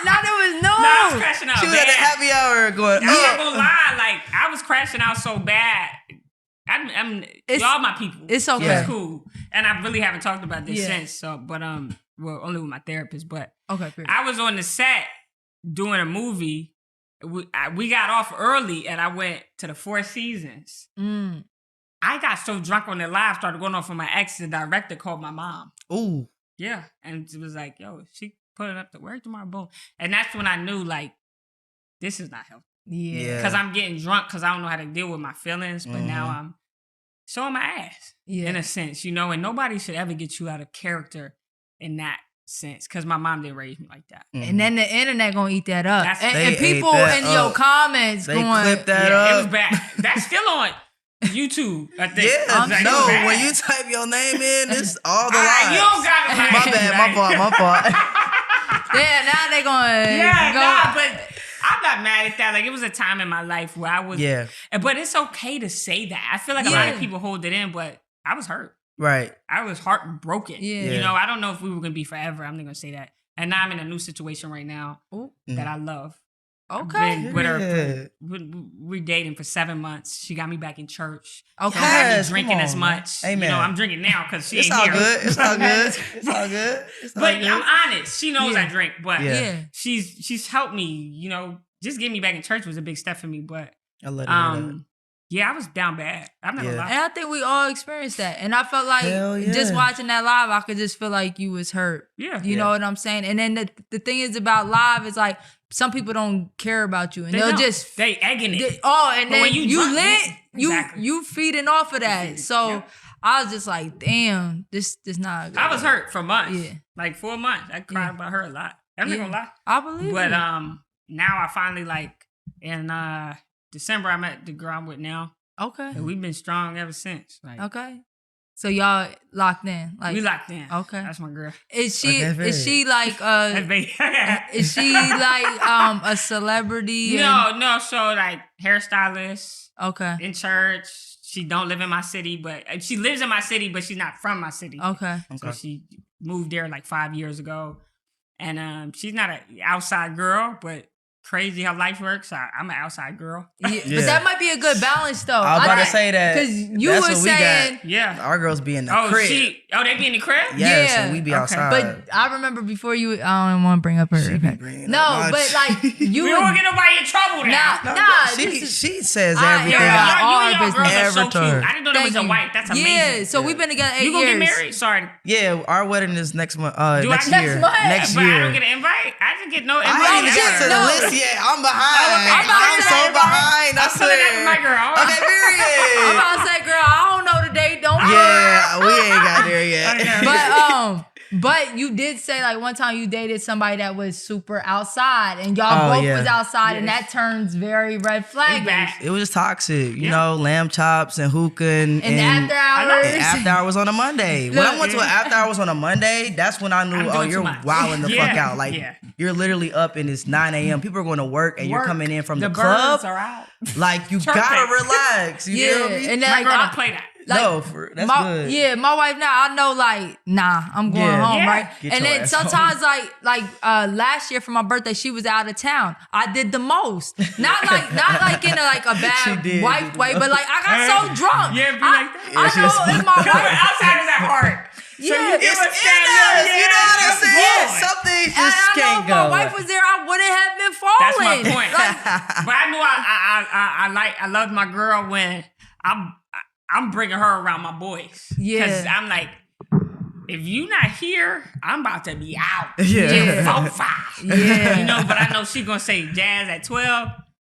Not it was noon. I was crashing out. She was at the happy hour going, I'm not gonna lie, like, I was crashing crashing out so bad. Y'all my people. It's okay. It's cool. And I really haven't talked about this since. So, but well, only with my therapist. But I was on the set doing a movie. We got off early, and I went to the Four Seasons. I got so drunk on the live, started going off on my ex. The director called my mom. Ooh. Yeah, and it was like, yo, she put it up to work tomorrow, boom. And that's when I knew, like, this is not healthy. Yeah. Because I'm getting drunk because I don't know how to deal with my feelings, but now I'm showing my ass, in a sense, you know, and nobody should ever get you out of character in that sense, because my mom didn't raise me like that. And then the internet gonna eat that up. They And people in your comments they going... clip that up. It was bad. That's still on YouTube, I think. Yeah, when you type your name in, it's all the lies. You don't got it. My bad, my fault. Yeah, now they going... But I'm not mad at that. Like, it was a time in my life where I was... Yeah. But it's okay to say that. I feel like a lot of people hold it in, but I was hurt. Right. I was heartbroken. Yeah. You know, I don't know if we were going to be forever. I'm not going to say that. And now I'm in a new situation right now that I love. Okay. Been with her. We're dating for 7 months. She got me back in church. Okay. I'm not drinking as much. Amen. You know, I'm drinking now because she It's ain't all here. good. It's all good. It's all good. It's all But good. I'm honest. She knows I drink. But she's helped me, you know. Just getting me back in church was a big step for me. But I let her know that. yeah, I was down bad. I'm not gonna lie. And I think we all experienced that. And I felt like just watching that live, I could just feel like you was hurt. Yeah. You know what I'm saying? And then the thing is about live is like, some people don't care about you. And they egging it. And then when you lit, you feeding off of that. So I was just like, damn, this not good. I was hurt for months. Yeah. Like 4 months. I cried about her a lot. I'm not gonna lie. I believe it. But now I finally, like, in December, I met the girl I'm with now. Okay. And we've been strong ever since. Like, okay. So y'all locked in. Like, we locked in. Okay. That's my girl. Is she like is she like a celebrity? No. So like hairstylist. Okay. In church. She don't live in my city, but she lives in my city, but she's not from my city. Okay. So she moved there like 5 years ago. And she's not an outside girl, but crazy how life works. I'm an outside girl. Yeah. But that might be a good balance, though. I was about to say that. Because you were saying... Our girls be in the crib. They be in the crib? Yeah, so we be outside. But I remember before you... I don't want to bring up her. No, but like... You we don't get nobody in trouble now. Nah. She says everything. Ever to her. I didn't know that was a wife. That's amazing. Yeah, so we've been together 8 years. You gonna get married? Sorry. Yeah, our wedding is next month. Next year. But I don't get an invite? I didn't get no invite. I didn't get to the list yet. I'm behind. I'm so behind. I swear. My girl. Okay, period. I'm about to say, girl, I don't know the date. Don't Yeah, we ain't got there yet. But you did say like one time you dated somebody that was super outside, and y'all both was outside, and that turns very red flag. It was toxic, you know, lamb chops and hookah and after hours. And after hours on a Monday. When I went to an after hours on a Monday, that's when I knew, you're wilding the fuck out. Like you're literally up and it's 9 a.m. People are going to work and you're coming in from the club. Birds are out. Like you gotta relax. You know what I mean? And then my girl don't play that. Like, that's good. Yeah, my wife now, I know like, I'm going home, right? And then sometimes like last year for my birthday, she was out of town. I did the most. Not like in a bad wife way, but like I got so drunk. Yeah, be like that. I know in my wife. Outside is that hard. Yeah, so you know what I'm saying? Something just can't go. If my wife was there, I wouldn't have been falling. That's my point. But I knew I loved my girl when I'm bringing her around my boys. Yeah. Because I'm like, if you not here, I'm about to be out. Yeah. 4, 5. Yeah. You know, but I know she's going to say, Jazz, at 12,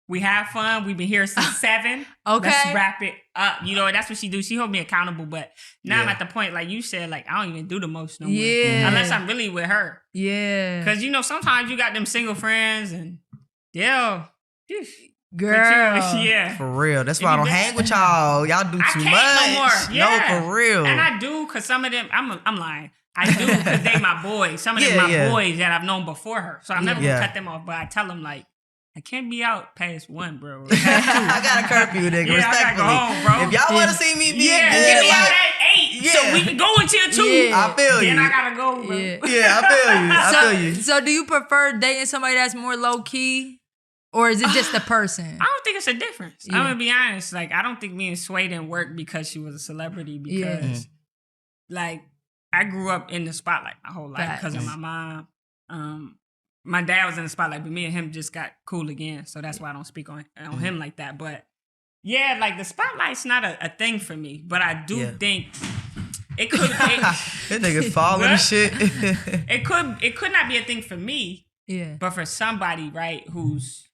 we have fun. We've been here since 7. Okay. Let's wrap it up. You know, that's what she do. She hold me accountable. But now I'm at the point, like you said, like, I don't even do the most no more. Yeah. Unless I'm really with her. Yeah. Because, you know, sometimes you got them single friends and girl. For real. That's why I don't hang with y'all. Y'all do too much. No more. Yeah. No, for real. And I do, because some of them, I'm lying. I do, because they my boys. Some of them my boys that I've known before her. So I'm never going to cut them off. But I tell them, like, I can't be out past 1, bro. I got a curfew, nigga. Respectfully. I gotta go home, bro. If y'all want to see me be good, get me out at 8 so we can go until 2. I feel you. Then I gotta go, bro. Yeah, I feel you. So do you prefer dating somebody that's more low key? Or is it just the person? I don't think it's a difference. I'm gonna be honest. Like, I don't think me and Sway didn't work because she was a celebrity. Because, like, I grew up in the spotlight my whole life because of my mom. My dad was in the spotlight, but me and him just got cool again. So that's why I don't speak on him like that. But yeah, like the spotlight's not a thing for me. But I do think it could. That nigga falling and shit. It could not be a thing for me. Yeah. But for somebody, right, who's,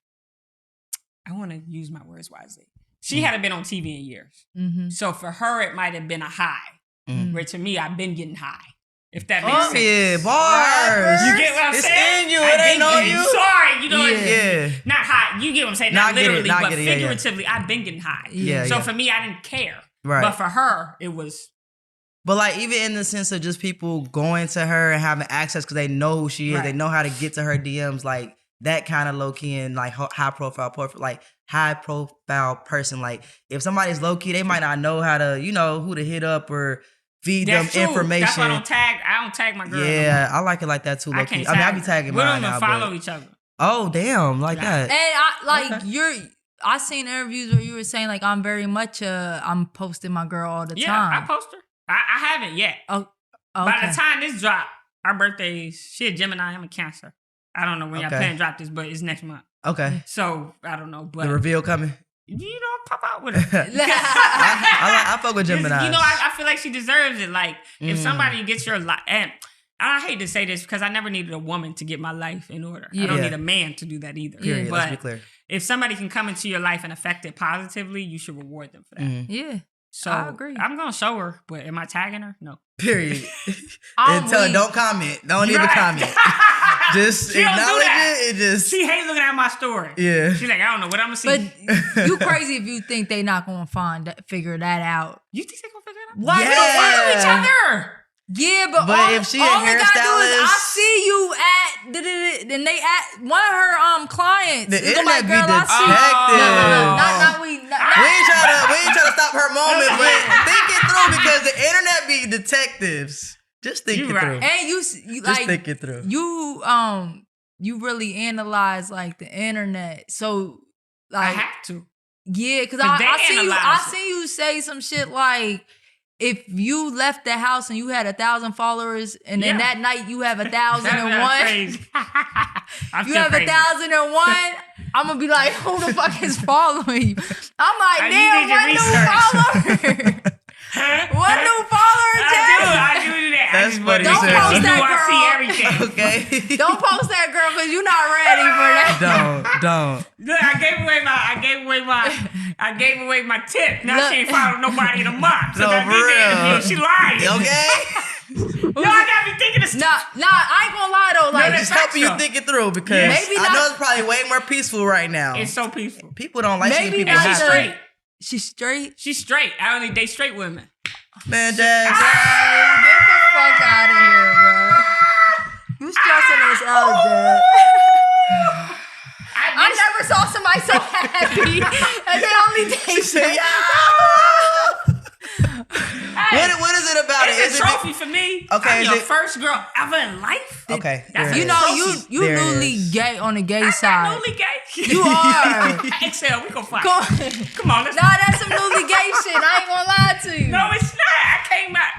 I want to use my words wisely. She hadn't been on TV in years. Mm-hmm. So for her, it might have been a high. Mm-hmm. Where to me, I've been getting high. If that makes sense. Yeah, bars. You get what I'm saying? It's in you. It ain't on you. Sorry, you know. Yeah. Not high. You get what I'm saying? Not literally, but figuratively, I've been getting high. Yeah. So for me, I didn't care. Right. But for her, it was. But like even in the sense of just people going to her and having access because they know who she is, they know how to get to her DMs, like that kind of low key and like high profile person. Like if somebody's low key, they might not know how to, who to hit up or feed them information. That's why I don't tag my girl. Yeah, I like it like that too, low key. I be tagging mine now. We don't even follow each other. Oh damn, like that. And I seen interviews where you were saying like I'm very much I'm posting my girl all the time. Yeah, I post her. I haven't yet. Oh, okay. By the time this drop, our birthdays, she a Gemini, I'm a Cancer. I don't know when y'all plan to drop this, but it's next month. Okay. So I don't know, but the reveal coming. Pop out with her. I fuck with Gemini. I feel like she deserves it. Like if somebody gets your life, and I hate to say this because I never needed a woman to get my life in order. I don't need a man to do that either. Period. But let's be clear. If somebody can come into your life and affect it positively, you should reward them for that. Mm-hmm. Yeah. So I agree. I'm gonna show her, but am I tagging her? No. Period. And tell her, don't comment. Don't even comment. Just acknowledge it. She hates looking at my story. Yeah. She's like, I don't know what I'm gonna see. But you crazy if you think they not gonna figure that out. You think they gonna figure it out? Why? We don't follow each other. Yeah, but if she a all they gotta do is hairstylist, I see you at then they at one of her clients. The It's internet like, be girl, I see detective. We ain't trying to stop her moment, but think it through because the internet be detectives. Just think it through. And you just think it through. You really analyze like the internet, so like I have to. Yeah, because I see you say some shit like, if you left the house and you had 1,000 followers, and then that night you have 1,001, you have 1,001. I'm gonna be like, who the fuck is following you? I'm like, damn, what new follower? What new follower, Jay? I do that. That's funny. Don't post that girl. I see everything. Okay. Don't post that girl because you're not ready for that. Don't. Look, I gave away my tip. Now she ain't following nobody in a month. So No, that for real. she lying. Okay. Yo, I gotta be thinking of stuff. Nah, I ain't gonna lie though. Like, Just helping you think it through because Maybe I know it's probably way more peaceful right now. It's so peaceful. People don't like seeing people She's happy. straight. She's straight. She's straight. I only date straight women. Man, Jazz. Get the fuck out of here, bro. You stressing us out, Jazz. I never saw somebody so happy and they only date. What is it about it? It's a trophy for me. Okay, I'm your first girl ever in life. Okay. That's You know, you newly gay on the gay side. I'm newly gay. You are. eXeL, we gon' fight. Come on, let's. Nah, that's some newly gay shit. I ain't gonna lie to you. No, it's not. I came out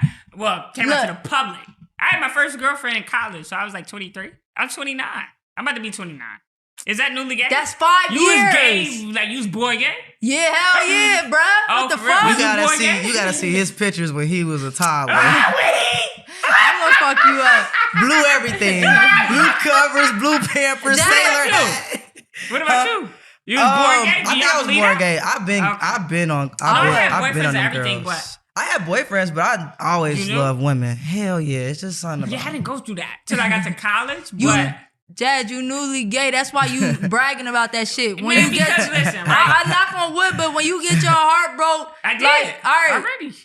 to the public. I had my first girlfriend in college, so I was like 23. I'm 29. I'm about to be 29. Is that newly gay? That's 5 years. You was gay, like you was boy gay? Yeah, hell yeah, bruh. What the fuck? You gotta see his pictures when he was a toddler. I'm gonna fuck you up. Blue everything. Blue covers, blue Pampers, sailor hat. What about you? You was born gay? I think I was born gay. I've been on them everything, girls. but I had boyfriends, but I always loved women. Hell yeah, it's just something about I didn't go through that till I got to college. But Jad, you newly gay. That's why you bragging about that shit. When man, you get, listen, right? I knock on wood, but when you get your heart broke, I did. Like, all right, already.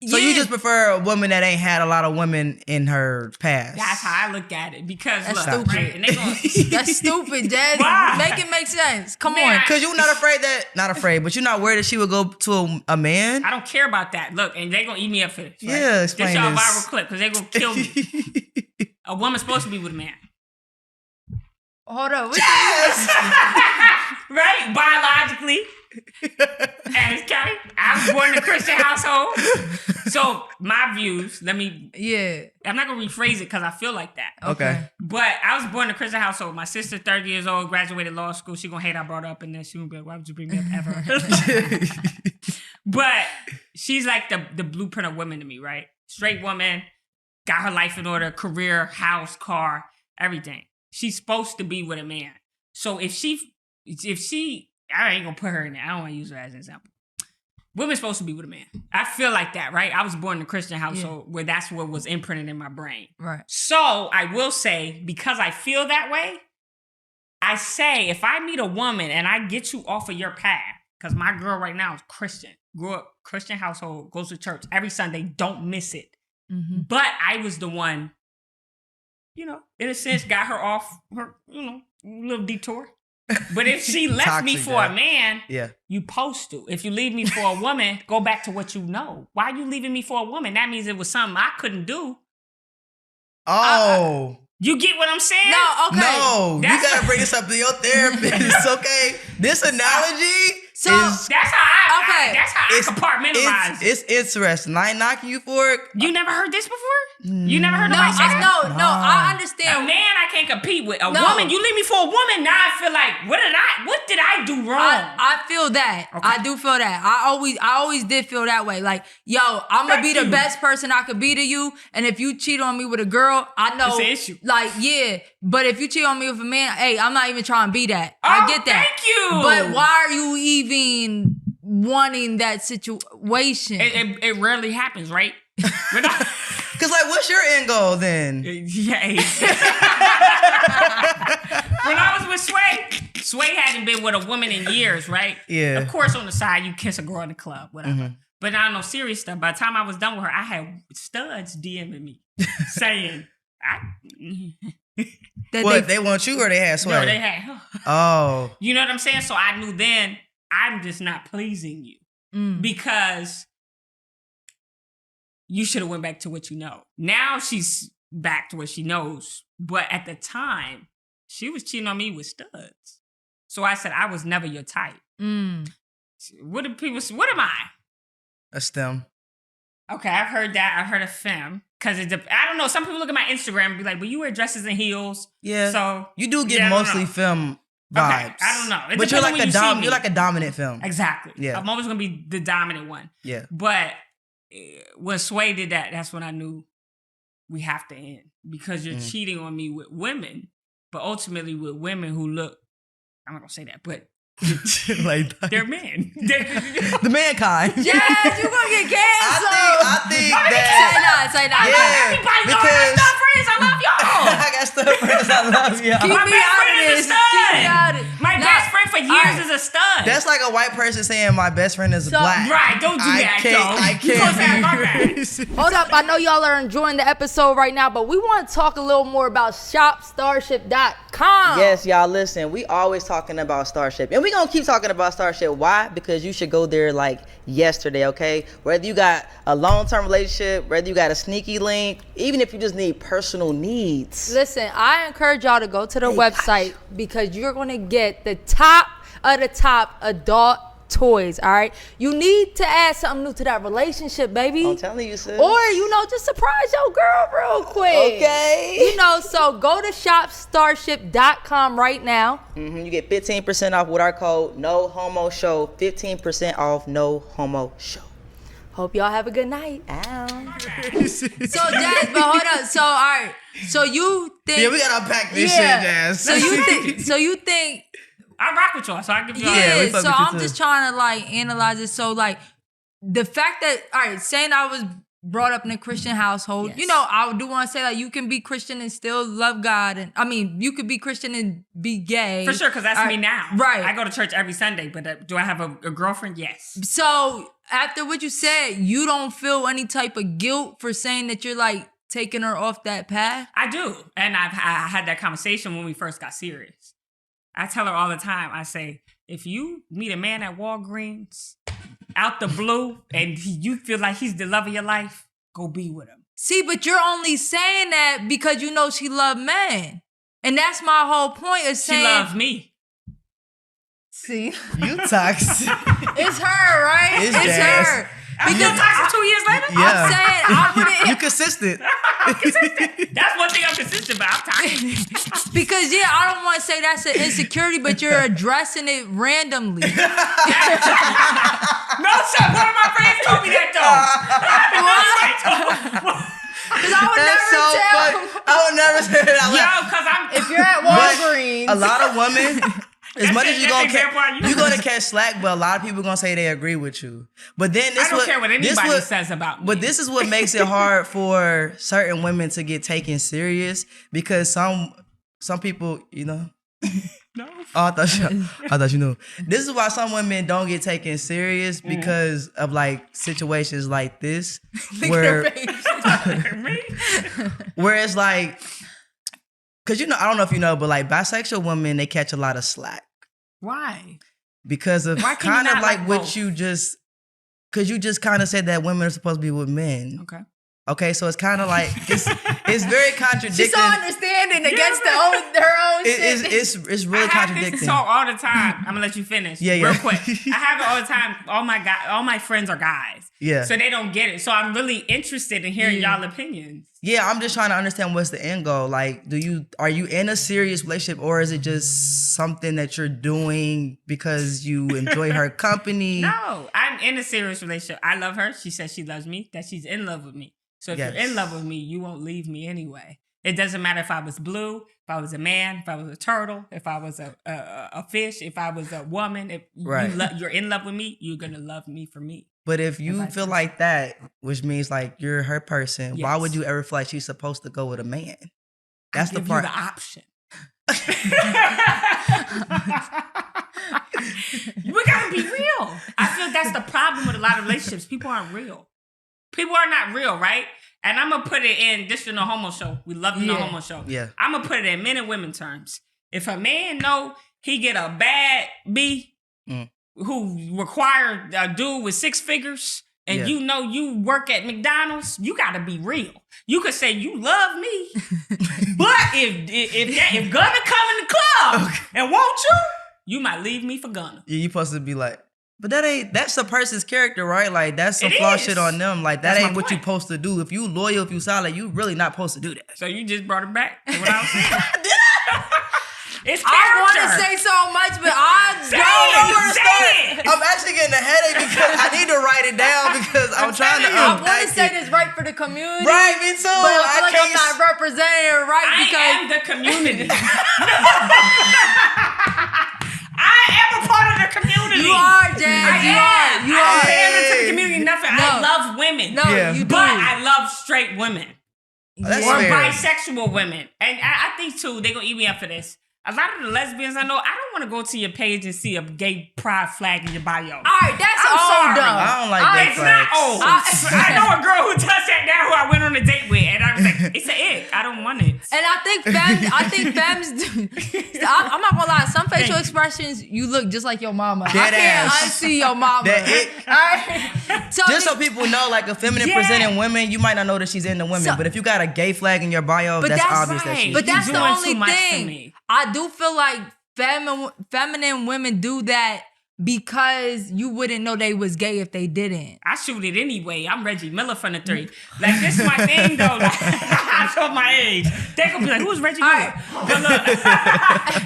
So you just prefer a woman that ain't had a lot of women in her past? That's how I look at it. Because that's look, stupid. right? And they gonna, that's stupid, Jad. Why? Make it make sense. Come Man, on. Because you're not afraid, but you're not worried that she would go to a man? I don't care about that. Look, and they gonna eat me up for this. Right? Yeah, explain this. Y'all this. viral clip because they gonna kill me. A woman's supposed to be with a man. Hold up. right? Biologically. Adams County. I was born in a Christian household. So my views, I'm not going to rephrase it because I feel like that. Okay. But I was born in a Christian household. My sister, 30 years old, graduated law school. She going to hate I brought her up in this. She going to be like, why would you bring me up ever? But she's like the blueprint of women to me, right? Straight woman, got her life in order, career, house, car, everything. She's supposed to be with a man. So if she, I ain't gonna put her in there. I don't want to use her as an example. Women's supposed to be with a man. I feel like that, right? I was born in a Christian household where that's what was imprinted in my brain. Right. So I will say, because I feel that way, I say if I meet a woman and I get you off of your path, because my girl right now is Christian, grew up Christian household, goes to church every Sunday, don't miss it. Mm-hmm. But I was the one, in a sense, got her off her, little detour. But if she left me for a man, you supposed to. If you leave me for a woman, go back to what you know. Why are you leaving me for a woman? That means it was something I couldn't do. Oh. You get what I'm saying? No, okay. No, you gotta bring this up to your therapist, okay? This analogy that's how I compartmentalize. It's interesting. I ain't knocking you for it. You never heard this before? You never heard nobody say that? No, I understand. A man I can't compete with. A woman, you leave me for a woman, now I feel like, what did I do wrong? I feel that. Okay. I do feel that. I always did feel that way. Like, yo, I'm gonna be the best person I could be to you. And if you cheat on me with a girl, I know. It's an issue. Like, yeah. But if you cheat on me with a man, hey, I'm not even trying to be that. I get that. Thank you. But why are you even wanting that situation? It rarely happens, right? Because, like, what's your end goal then? Yeah. When I was with Sway hadn't been with a woman in years, right? Yeah. Of course, on the side, you kiss a girl in the club, whatever. Mm-hmm. But not no serious stuff. By the time I was done with her, I had studs DMing me saying, they want you or they had Sway? No, they had her. Oh. You know what I'm saying? So I knew then I'm just not pleasing you because you should have went back to what you know. Now she's back to what she knows. But at the time, she was cheating on me with studs. So I said, I was never your type. What am I? A STEM. Okay, I've heard that. I've heard of femme. Because I don't know. Some people look at my Instagram and be like, well, you wear dresses and heels. Yeah. So you do get mostly femme vibes. Okay, I don't know. But you're like a dominant femme. Exactly. Yeah. I'm always going to be the dominant one. Yeah. But when Sway did that, that's when I knew we have to end. Because you're cheating on me with women, but ultimately with women who look, I'm not going to say that, but like they're men. The mankind. Yes, you're going to get canceled. I think that. Say not. Yeah, everybody know I got stuff friends. I love y'all. I got stuff friends. I love y'all. Keep me out of this. Keep me out of it. My best friend for years is a stud. That's like a white person saying my best friend is black. Right, don't do that, I can't. Hold up, I know y'all are enjoying the episode right now, but we want to talk a little more about shopstarship.com. Yes, y'all, listen, we always talking about Starship. And we gonna keep talking about Starship. Why? Because you should go there like yesterday, okay? Whether you got a long-term relationship, whether you got a sneaky link, even if you just need personal needs. Listen, I encourage y'all to go to the website because you're going to get the top of the top adult toys, all right? You need to add something new to that relationship, baby. I'm telling you, sis. Or, just surprise your girl real quick. Okay. So go to shopstarship.com right now. You get 15% off with our code No Homo Show. 15% off No Homo Show. Hope y'all have a good night. Ow. So, Jazz, but hold up. So, all right. So you think... Yeah, we got to unpack this shit, Jazz. So you think... I rock with y'all, so I give y'all... Yeah, so I'm just trying to, analyze it. So, the fact that... All right, saying I was brought up in a Christian household, yes. I do want to say, you can be Christian and still love God. And I mean, you could be Christian and be gay. For sure, because that's me now. Right. I go to church every Sunday, but do I have a girlfriend? Yes. So, after what you said, you don't feel any type of guilt for saying that you're, taking her off that path? I do. And I had that conversation when we first got serious. I tell her all the time, I say, if you meet a man at Walgreens out the blue and you feel like he's the love of your life, go be with him. See, but you're only saying that because you know she loved men. And that's my whole point of saying... She loves me. See, You toxic. it's her, right? It's It's Jazz. her. I'm still toxic 2 years later? Yeah. I'm saying I wouldn't. You consistent. That's one thing I'm consistent about. I'm toxic. Because I don't want to say that's an insecurity, but you're addressing it randomly. No, sir. One of my friends told me that, though. Because I would never tell. I would never say that out loud. Yo, because I'm... If you're at Walgreens, A lot of women, as much as that's the example I use. you're gonna catch slack, but a lot of people gonna say they agree with you. But then this I don't care what anybody says about me. But this is what makes it hard for certain women to get taken serious, because some people, No. Oh, I thought you knew. This is why some women don't get taken serious, because of like situations like this, where it's like, because I don't know if you know, but like bisexual women, they catch a lot of slack Why? because of Why can you kind of not like like what both? you just, because you just kind of said that women are supposed to be with men. Okay, so it's kind of like it's very contradicting. she's so understanding against her own shit. It's really I have contradicting. this talk all the time. I'm gonna let you finish. Yeah. Real quick. I have it all the time. All my friends are guys. Yeah. So they don't get it. So I'm really interested in hearing y'all opinions. Yeah, I'm just trying to understand what's the end goal. Like, are you in a serious relationship, or is it just something that you're doing because you enjoy her company? No, I'm in a serious relationship. I love her. She says she loves me. That she's in love with me. So if Yes. you're in love with me, you won't leave me anyway. It doesn't matter if I was blue, if I was a man, if I was a turtle, if I was a fish, if I was a woman. If Right. you're in love with me, you're gonna love me for me. But if you vice feel versa. like that, which means like you're her person, why Yes. would you ever feel like she's supposed to go with a man? That's the Give part. you the option. We gotta be real. I feel that's the problem with a lot of relationships. People aren't real. People are not real, right? And I'm gonna put it in this is No Homo Show. We love the No Homo Show. Yeah. I'm gonna put it in men and women terms. If a man know he get a bad B who require a dude with 6 figures, and Yeah. you know you work at McDonald's, you gotta be real. You could say you love me, but if Gunna come in the club and want you might leave me for Gunna. Yeah, you supposed to be like, but that's a person's character, right? Like that's some It flaw is. shit on them. Like that That's my ain't what you point. supposed to do. If you loyal, if you solid, you really not supposed to do that. So you just brought it back to what I was saying. It's I character. want to say so much, but I Say don't know where to say start. it. I'm actually getting a headache because I need to write it down because I'm trying to telling you. I want to unpack say it. this right for the community. Right, me too. But I feel like I'm can't not representing it right I because am the community. I am a part of the community. you are, Jazz. You are. You I are. pander to the community. Nothing. No. I love women. No, Yeah. you do. But I love straight women. That's Or fair. bisexual women. And I think, too, they're going to eat me up for this. A lot of the lesbians I know, I don't want to go to your page and see a gay pride flag in your bio. All right, that's I'm old sorry. though. I don't like gay It's not flags. old. I know a girl who does that now who I went on a date with, and I was like, it's an ick. I don't want it. And I think femmes do. I'm not gonna lie. Some facial expressions, you look just like your mama. I Dead can't ass. unsee your mama. That it. All right. So Just so people know, like a feminine Yeah. presenting women, you might not know that she's into women. So- but if you got a gay flag in your bio, But that's that's obvious that right. she's. But that's You the doing only too much for thing. me. I do feel like feminine women do that because you wouldn't know they was gay if they didn't. I shoot it anyway. I'm Reggie Miller from the 3. Like, this is my thing, though. Like, I told my age. They gonna be like, who's Reggie Miller? But look.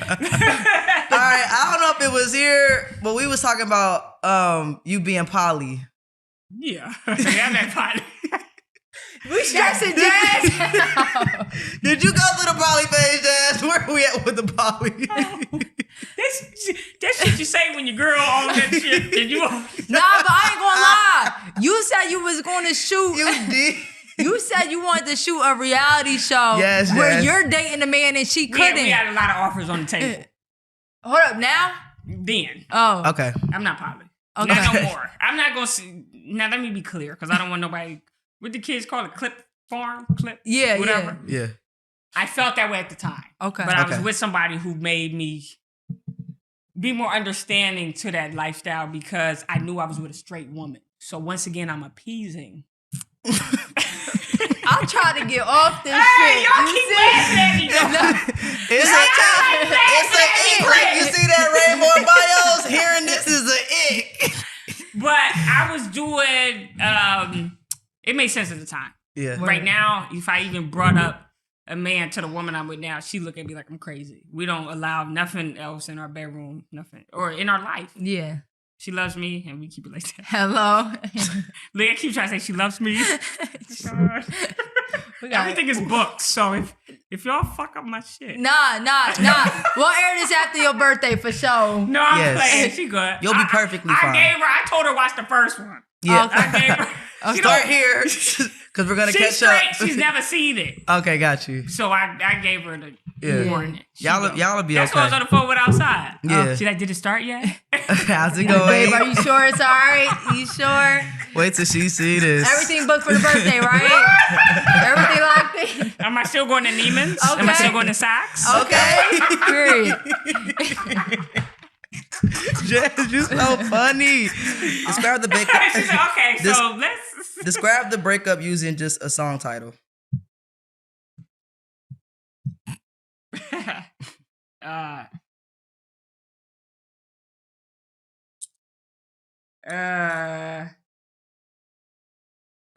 All right, I don't know if it was here, but we was talking about you being poly. Yeah. I'm that potty. We stressing Jazz. Did you go through the poly page, Jazz? Where we at with the poly? That shit you say when your girl on that shit. And you, Nah, but I ain't gonna lie. You said you was going to shoot. You did. You said you wanted to shoot a reality show Yes, where yes. you're dating a man and she we couldn't. had a lot of offers on the table. Hold up, now? Then. Oh. Okay. I'm not poly. Okay. Not no more. I'm not gonna see. Now, let me be clear, because I don't want nobody. What the kids call it? Clip farm? Clip? Yeah, Whatever. Yeah. I felt that way at the time. Okay. But I was Okay. with somebody who made me be more understanding to that lifestyle because I knew I was with a straight woman. So once again, I'm appeasing. I'm trying to get off this Hey, shit. y'all You keep see? laughing at me though. It's a like that. like you see that rainbow in bios. Here it made sense at the time. Yeah. Right now, if I even brought up a man to the woman I'm with now, she look at me like I'm crazy. We don't allow nothing else in our bedroom, nothing, or in our life. Yeah. She loves me, and we keep it like that. Hello. Leah keeps trying to say she loves me. Everything is booked, so if y'all fuck up my shit. Nah. We'll air this after your birthday for sure. No, I'm playing. She good. You'll be perfectly fine. I told her to watch the first one. Yeah. Okay. I gave her. Start here, because we're gonna She's catch straight. up. She's never seen it. Okay, got you. So I gave her the warning. Y'all will be That's okay. what I was on the phone with outside. Yeah. She's like, did it start yet? How's it Babe, going? are you sure it's all right? You sure? Wait till she see this. Everything booked for the birthday, right? Everything locked in? Am I still going to Neiman's? Am I Okay. still going to Saks? Okay. Period. Jazz, you so funny. Describe the breakup. She said, okay, so let's... Describe the breakup using just a song title.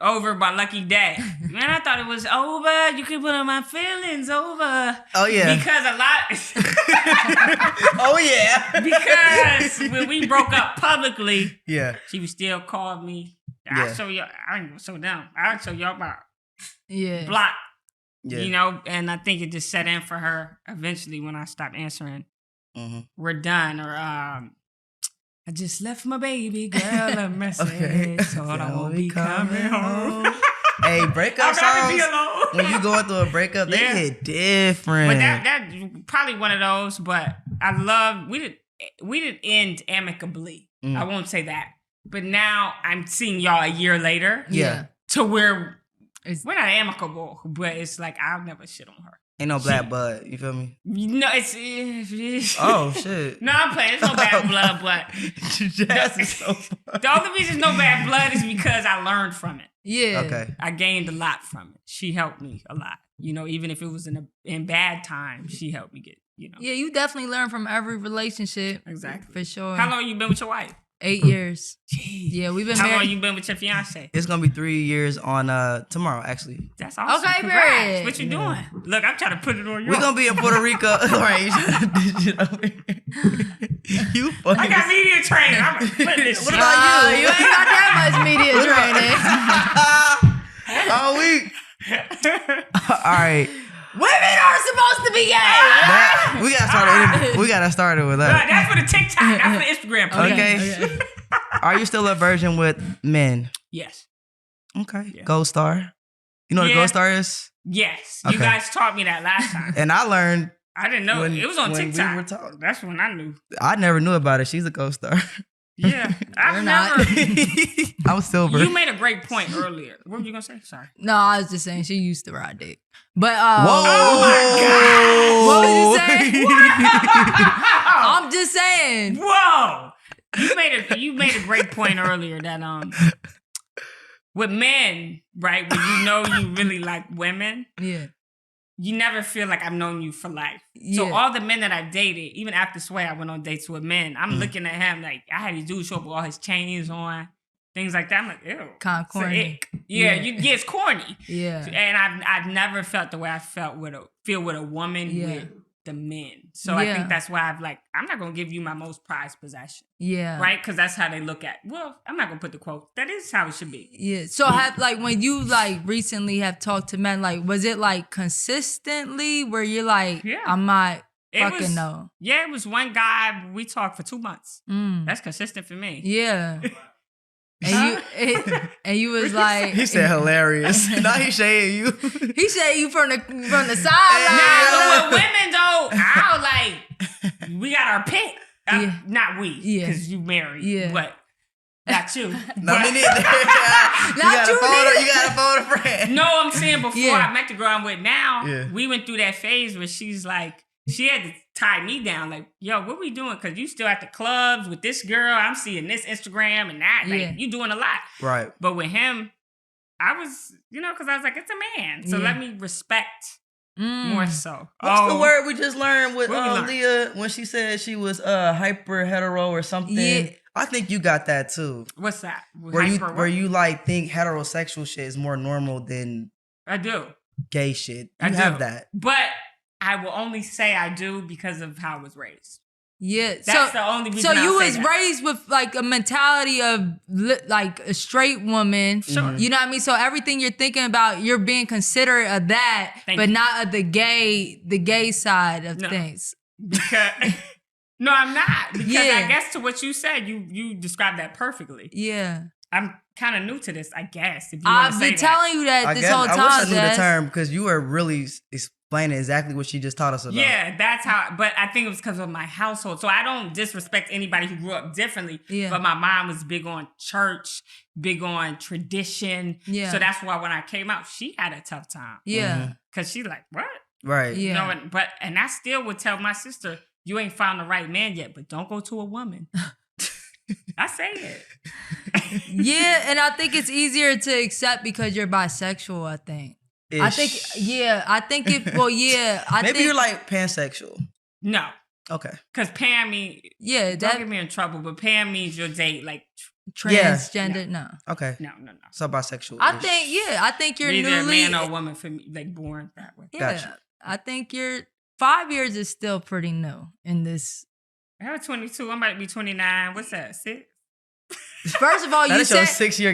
Over by Lucky Day. Man, I thought it was over. You can put on my feelings over. Oh yeah. Because a lot. Oh yeah. Because when we broke up publicly, Yeah. she would still call me. Yeah. I'll show y'all. I ain't gonna show down. I'll show y'all about Yeah. block. Yeah. You know, and I think it just set in for her eventually when I stopped answering. Mm-hmm. We're done. Or I just left my baby girl a message. Okay. So I won't be coming home. Hey, breakup I'd rather be songs. alone. When you going through a breakup, they Yeah. hit different. But that probably one of those. But I love we didn't end amicably. I won't say that. But now I'm seeing y'all a year later. Yeah. To where we're not amicable, but it's like I'll never shit on her. Ain't no black blood. You feel me? No, it's Oh shit. No, I'm playing. It's no bad blood, but Jazz is so funny. the only reason no bad blood is because I learned from it. Yeah. Okay. I gained a lot from it. She helped me a lot. You know, even if it was in bad times, she helped me get. You know. Yeah, you definitely learn from every relationship. Exactly. For sure. How long you been with your wife? 8 years. Jeez. Yeah, we've been How married. long you been with your fiance? It's gonna be 3 years on tomorrow, actually. That's awesome. Okay, Congrats. period. What you doing? Look, I'm trying to put it on you. We're gonna be in Puerto Rico. Right, you trying to ditch it over here. You funny. I got media training. I'm putting this What shit. about You ain't got that much media training. All week. All right. Women are supposed to be gay. We gotta start it with Look, that. that's for the TikTok. That's for the Instagram. Please. Okay. Are you still a virgin with men? Yes. Okay. Yeah. Gold Star. You know what a Yeah. Gold Star is? Yes. Okay. You guys taught me that last time. And I learned. I didn't know. When- It was on when we TikTok. were talking. That's when I knew. I never knew about it. She's a Gold Star. Yeah. I've You're not. never. I'm silver. You made a great point earlier. What were you going to say? Sorry. No, I was just saying she used to ride dick. But Whoa! Oh What was you saying? I'm just saying. Whoa. You made a great point earlier that with men, right, when you know you really like women, Yeah. you never feel like I've known you for life. So Yeah. all the men that I've dated, even after Sway, I went on dates with men. I'm looking at him like I had these dudes show up with all his chains on, things like that. I'm like, ew. Kinda It's an corny. ick. Yeah, Yeah. it's corny. Yeah. And I've never felt the way I felt with a woman Yeah. with the men. So I Yeah. think that's why I'm not gonna give you my most prized possession. Yeah. Right? Because that's how they look at. Well, I'm not gonna put the quote. That is how it should be. Yeah. So when you recently have talked to men, was it consistently where you're like, Yeah. I'm not It fucking was- no. Yeah, it was one guy. We talked for 2 months. Mm. That's consistent for me. Yeah. And you was like, He said hilarious. Now he's shading you. he said you from the Nah, sideline. but with women though, we got our pick. Yeah. Not we, Yeah. because you married. Yeah. But not you. No, But- me neither. You got a phone a friend. No, I'm saying before Yeah. I met the girl I'm with now, Yeah. we went through that phase where she's like, she had to tie me down. Like, yo, what we doing? Because you still at the clubs with this girl. I'm seeing this Instagram and that. Like, Yeah. you doing a lot. Right. But with him, I was, because I was like, it's a man. So Yeah. let me respect Mm. more so. What's the word we just learned with What we learned? Leah when she said she was hyper hetero or something? Yeah. I think you got that too. What's that? Where you like think heterosexual shit is more normal than I do gay shit. I have that, but I will only say I do because of how I was raised. Yeah, that's the only reason. So you I'll was say that. raised with like a mentality of like a straight woman. Sure. You know what I mean? So everything you're thinking about, you're being considerate of that, but not of the gay side of things. Because no, I'm not. Because I guess to what you said, you described that perfectly. Yeah. I'm kind of new to this, I guess. If you I've been telling you that this whole time. I wish I knew the term because you were really explaining exactly what she just taught us about. Yeah, that's how. But I think it was because of my household. So I don't disrespect anybody who grew up differently. Yeah. But my mom was big on church, big on tradition. Yeah. So that's why when I came out, she had a tough time. Yeah. Because she's like, what? Right. Yeah. You know, and I still would tell my sister, you ain't found the right man yet, but don't go to a woman. I say it. Yeah, and I think it's easier to accept because you're bisexual, I think. Ish. I think Maybe you're like pansexual. No. Okay. Because pan means, don't get me in trouble, but pan means you'll date like transgender. No. Okay. No. So bisexual. I think you're either newly a man or a woman for me, like born that way. Yeah. Gotcha. I think 5 years is still pretty new in this. I was 22. I'm about to be 29. What's that? 6? First of all, you said 6-year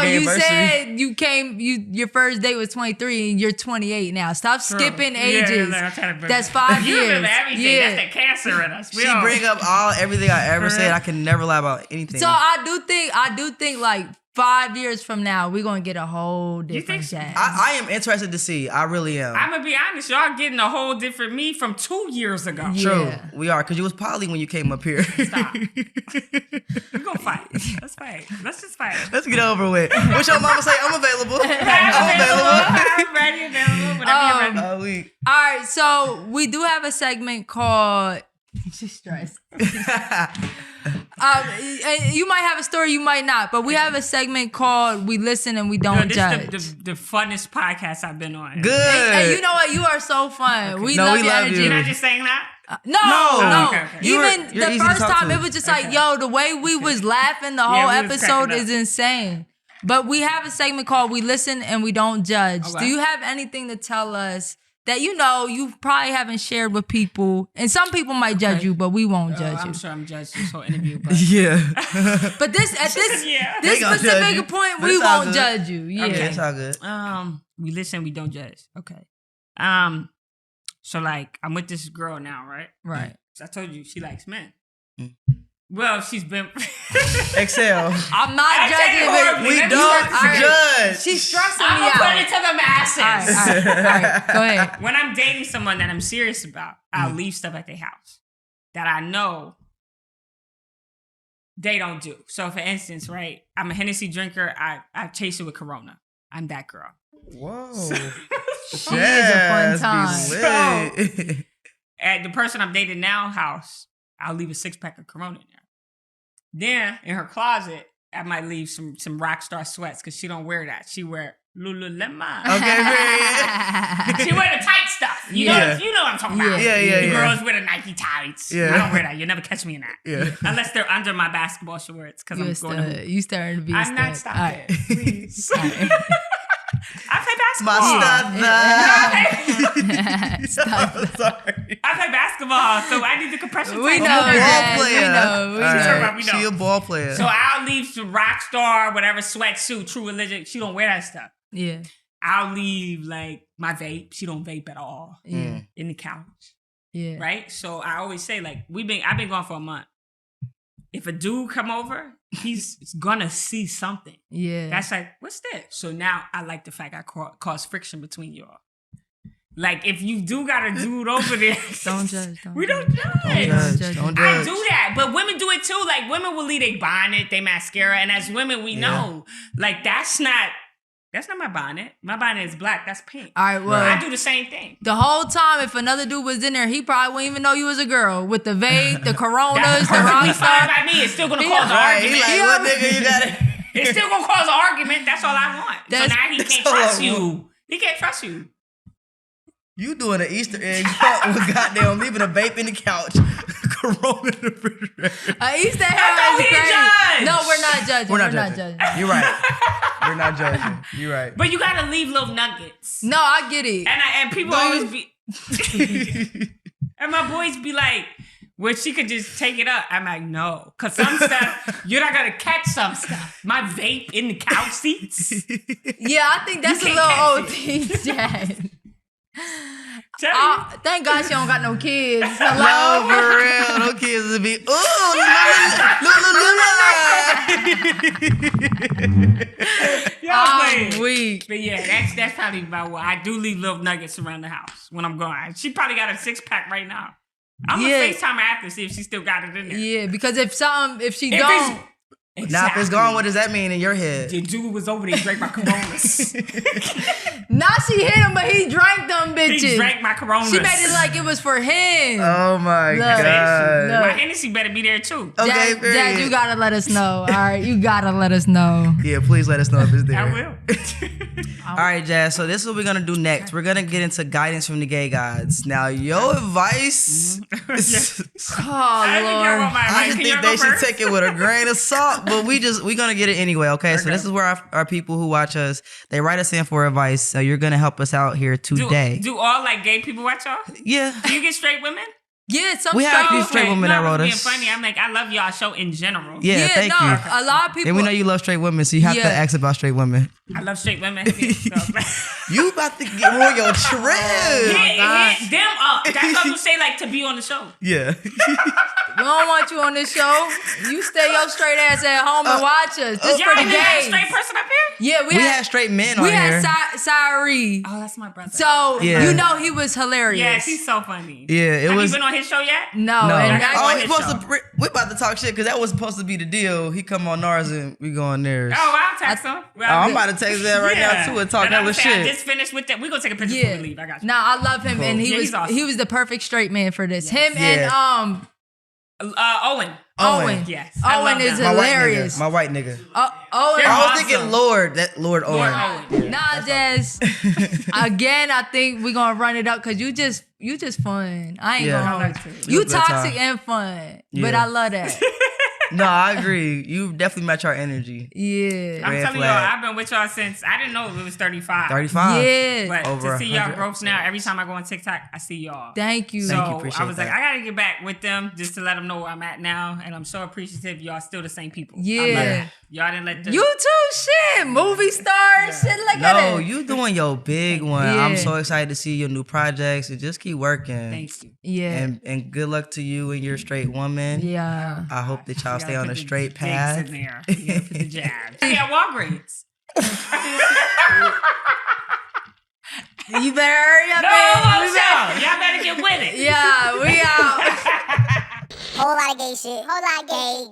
you said you came. Your first date was 23, and you're 28 now. Stop skipping ages. That's 5 years. You remember everything. Yeah. That's the cancer in us. She bring up everything I ever said. I can never lie about anything. So I do think like 5 years from now, we're going to get a whole different jazz. I am interested to see. I really am. I'm going to be honest. Y'all getting a whole different me from 2 years ago. Yeah. True. We are. Because you was poly when you came up here. Stop. We're going to fight. Let's fight. Let's just fight. Let's get over with. What's your mama say? I'm available. I'm ready, available. Whenever you're ready. All right. So we do have a segment called... She's stressed. You might have a story, you might not, but we have a segment called "We Listen and We Don't Judge." This is the funnest podcast I've been on. Good. And you know what? You are so fun. Okay. We love your energy. You're not just saying that. No. Okay. Even the first time, it was just like, yo, the way we was laughing the whole episode is insane. But we have a segment called "We Listen and We Don't Judge." Okay. Do you have anything to tell us that you probably haven't shared with people, and some people might judge you, but we won't judge you. I'm sure I'm judged this whole interview. But. Yeah. But this specific point, we won't judge you. Yeah, okay, it's all good. We listen, we don't judge. Okay. So like I'm with this girl now, right? Right. So I told you she likes men. Well, she's been eXeL. I'm not judging, but we don't judge. She's stressing me out. I'm gonna put it to the masses. All right, go ahead. When I'm dating someone that I'm serious about, I'll leave stuff at their house that I know they don't do. So, for instance, right, I'm a Hennessy drinker. I chase it with Corona. I'm that girl. Whoa. She is a fun time. So, at the person I'm dating now house, I'll leave a 6-pack of Corona in there. Then in her closet, I might leave some Rockstar sweats because she don't wear that. She wear Lululemon. Okay, she wear the tight stuff. You know what I'm talking about. Yeah. Girls wear the Nike tights. Yeah. I don't wear that. You'll never catch me in that. Yeah. Unless they're under my basketball shorts because I'm going to. You starting to be. I'm not stopping. Right. Please. I play basketball. Sorry. I play basketball, so I need the compression. We know that. We know. She a ball player. So I'll leave some Rockstar, whatever sweatsuit, True Religion. She don't wear that stuff. Yeah. I'll leave like my vape. She don't vape at all. Yeah. In the couch. Yeah. Right? So I always say like I've been gone for a month. If a dude come over, he's gonna see something. Yeah. That's like, what's this? So now I like the fact I cause friction between y'all. Like if you do got a dude over there, don't judge. We don't judge. Don't judge. I do that, but women do it too. Like women will leave their bonnet, their mascara, and as women we know, like that's not my bonnet. My bonnet is black. That's pink. All right, well, I do the same thing. The whole time, if another dude was in there, he probably wouldn't even know you was a girl with the vape, the Coronas, the Rockstar. By me, it's still gonna cause an argument. He like, what nigga you got it? It's still gonna cause an argument. That's all I want. So now he can't trust you. He can't trust you. You doing an Easter egg with goddamn leaving a vape in the couch. Corona in the refrigerator. Easter thought egg we is crazy. judged. No, we're not judging. We're not judging. You're right. We're not judging. You're right. But you gotta leave little nuggets. No, I get it. And people always be and my boys be like, well, she could just take it up. I'm like, no. Cause some stuff, you're not gonna catch some stuff. My vape in the couch seats. Yeah, I think that's a can't little catch OT, Jen. Tell you. Thank God she don't got no kids. No, Hello? for real. No kids would be, Y'all playing. Weak. But yeah, that's probably about what I do. Leave little nuggets around the house when I'm going. She probably got a 6-pack right now. I'm gonna FaceTime her after see if she still got it in there. Yeah, because if she don't. Now, if it's gone, what does that mean in your head? The dude was over there, drank my Coronas. Now she hit him, but he drank them bitches. He drank my Coronas. She made it like it was for him. Oh my God. Look. My Hennessy better be there too. Okay, Dad, you gotta let us know. All right, you gotta let us know. Yeah, please let us know if it's there. I will. All right, Jazz. So this is what we're gonna do next. We're gonna get into guidance from the gay gods. Now, your advice. Oh I think y'all want Lord. my I advice. just Can think y'all they go should first? take it with a grain of salt, but we're gonna get it anyway. Okay, so Okay. this is where our people who watch us, they write us in for advice. So you're gonna help us out here today. Do all like gay people watch y'all? Yeah, Do you get straight women? Yeah, some We have a few straight straight people. women that No, I was wrote being us. funny. I'm like, I love y'all show in general. Yeah, thank no, you. a lot of people. And we know you love straight women, so you have to Yeah. ask about straight women. I love straight women. So, You about to get on your trip. hit them up. That's what you say, like, to be on the show. Yeah. We don't want you on this show. You stay your straight ass at home and watch us. This Y'all for the even had a gays. straight person up here? Yeah, We had straight men on we here. had Syree. Oh, that's my brother. So Yeah. you know he was hilarious. Yes, he's so funny. Yeah, it Have was. you been on his show yet? No, No. and I- Oh, on we his supposed to. We're about to talk shit because that was supposed to be the deal. He come on ours and we go on theirs. Oh, I'll text him. Oh, I'm about to text that right now too and talk And I'm hella saying, I shit. just finished with that. We're going to take a picture yeah. before we leave. I got you. Nah, I love him, and Yeah, he's awesome. he was the perfect straight man for this. Yes. Him and Yeah. Owen. Yes. I love Owen is them. hilarious. My white nigga. Owen. They're I was awesome. thinking Lord Lord Owen. Owen. Nah, Jazz. Again, I think we're gonna run it up because you just fun. I ain't Yeah. gonna I hold like you. to. You Good toxic time. and fun, but Yeah. I love that. No, I agree. You definitely match our energy. Yeah. I'm Red telling flag. y'all, I've been with y'all since, I didn't know it was 35. 35. Yeah. But Over to see y'all 100 growth now, every time I go on TikTok, I see y'all. Thank you. So Thank you, appreciate I was like, that. I gotta get back with them just to let them know where I'm at now, and I'm so appreciative. Y'all still the same people. I love Yeah. it. Y'all didn't let the You too, shit. Movie star and shit like that. No, you doing your big one. Yeah. I'm so excited to see your new projects and just keep working. Thank you. Yeah. And good luck to you and your straight woman. Yeah. I hope that y'all You stay gotta on put the the straight digs path. in there. You gotta put the jabs. Yeah, Walgreens. You better hurry up, No man. Homo We better- Show. Y'all better get with it. Yeah, we out. Whole lot of gay shit. Whole lot of gay.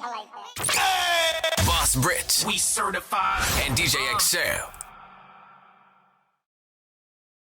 I like that. Boss Britt. We certified. And DJ eXeL.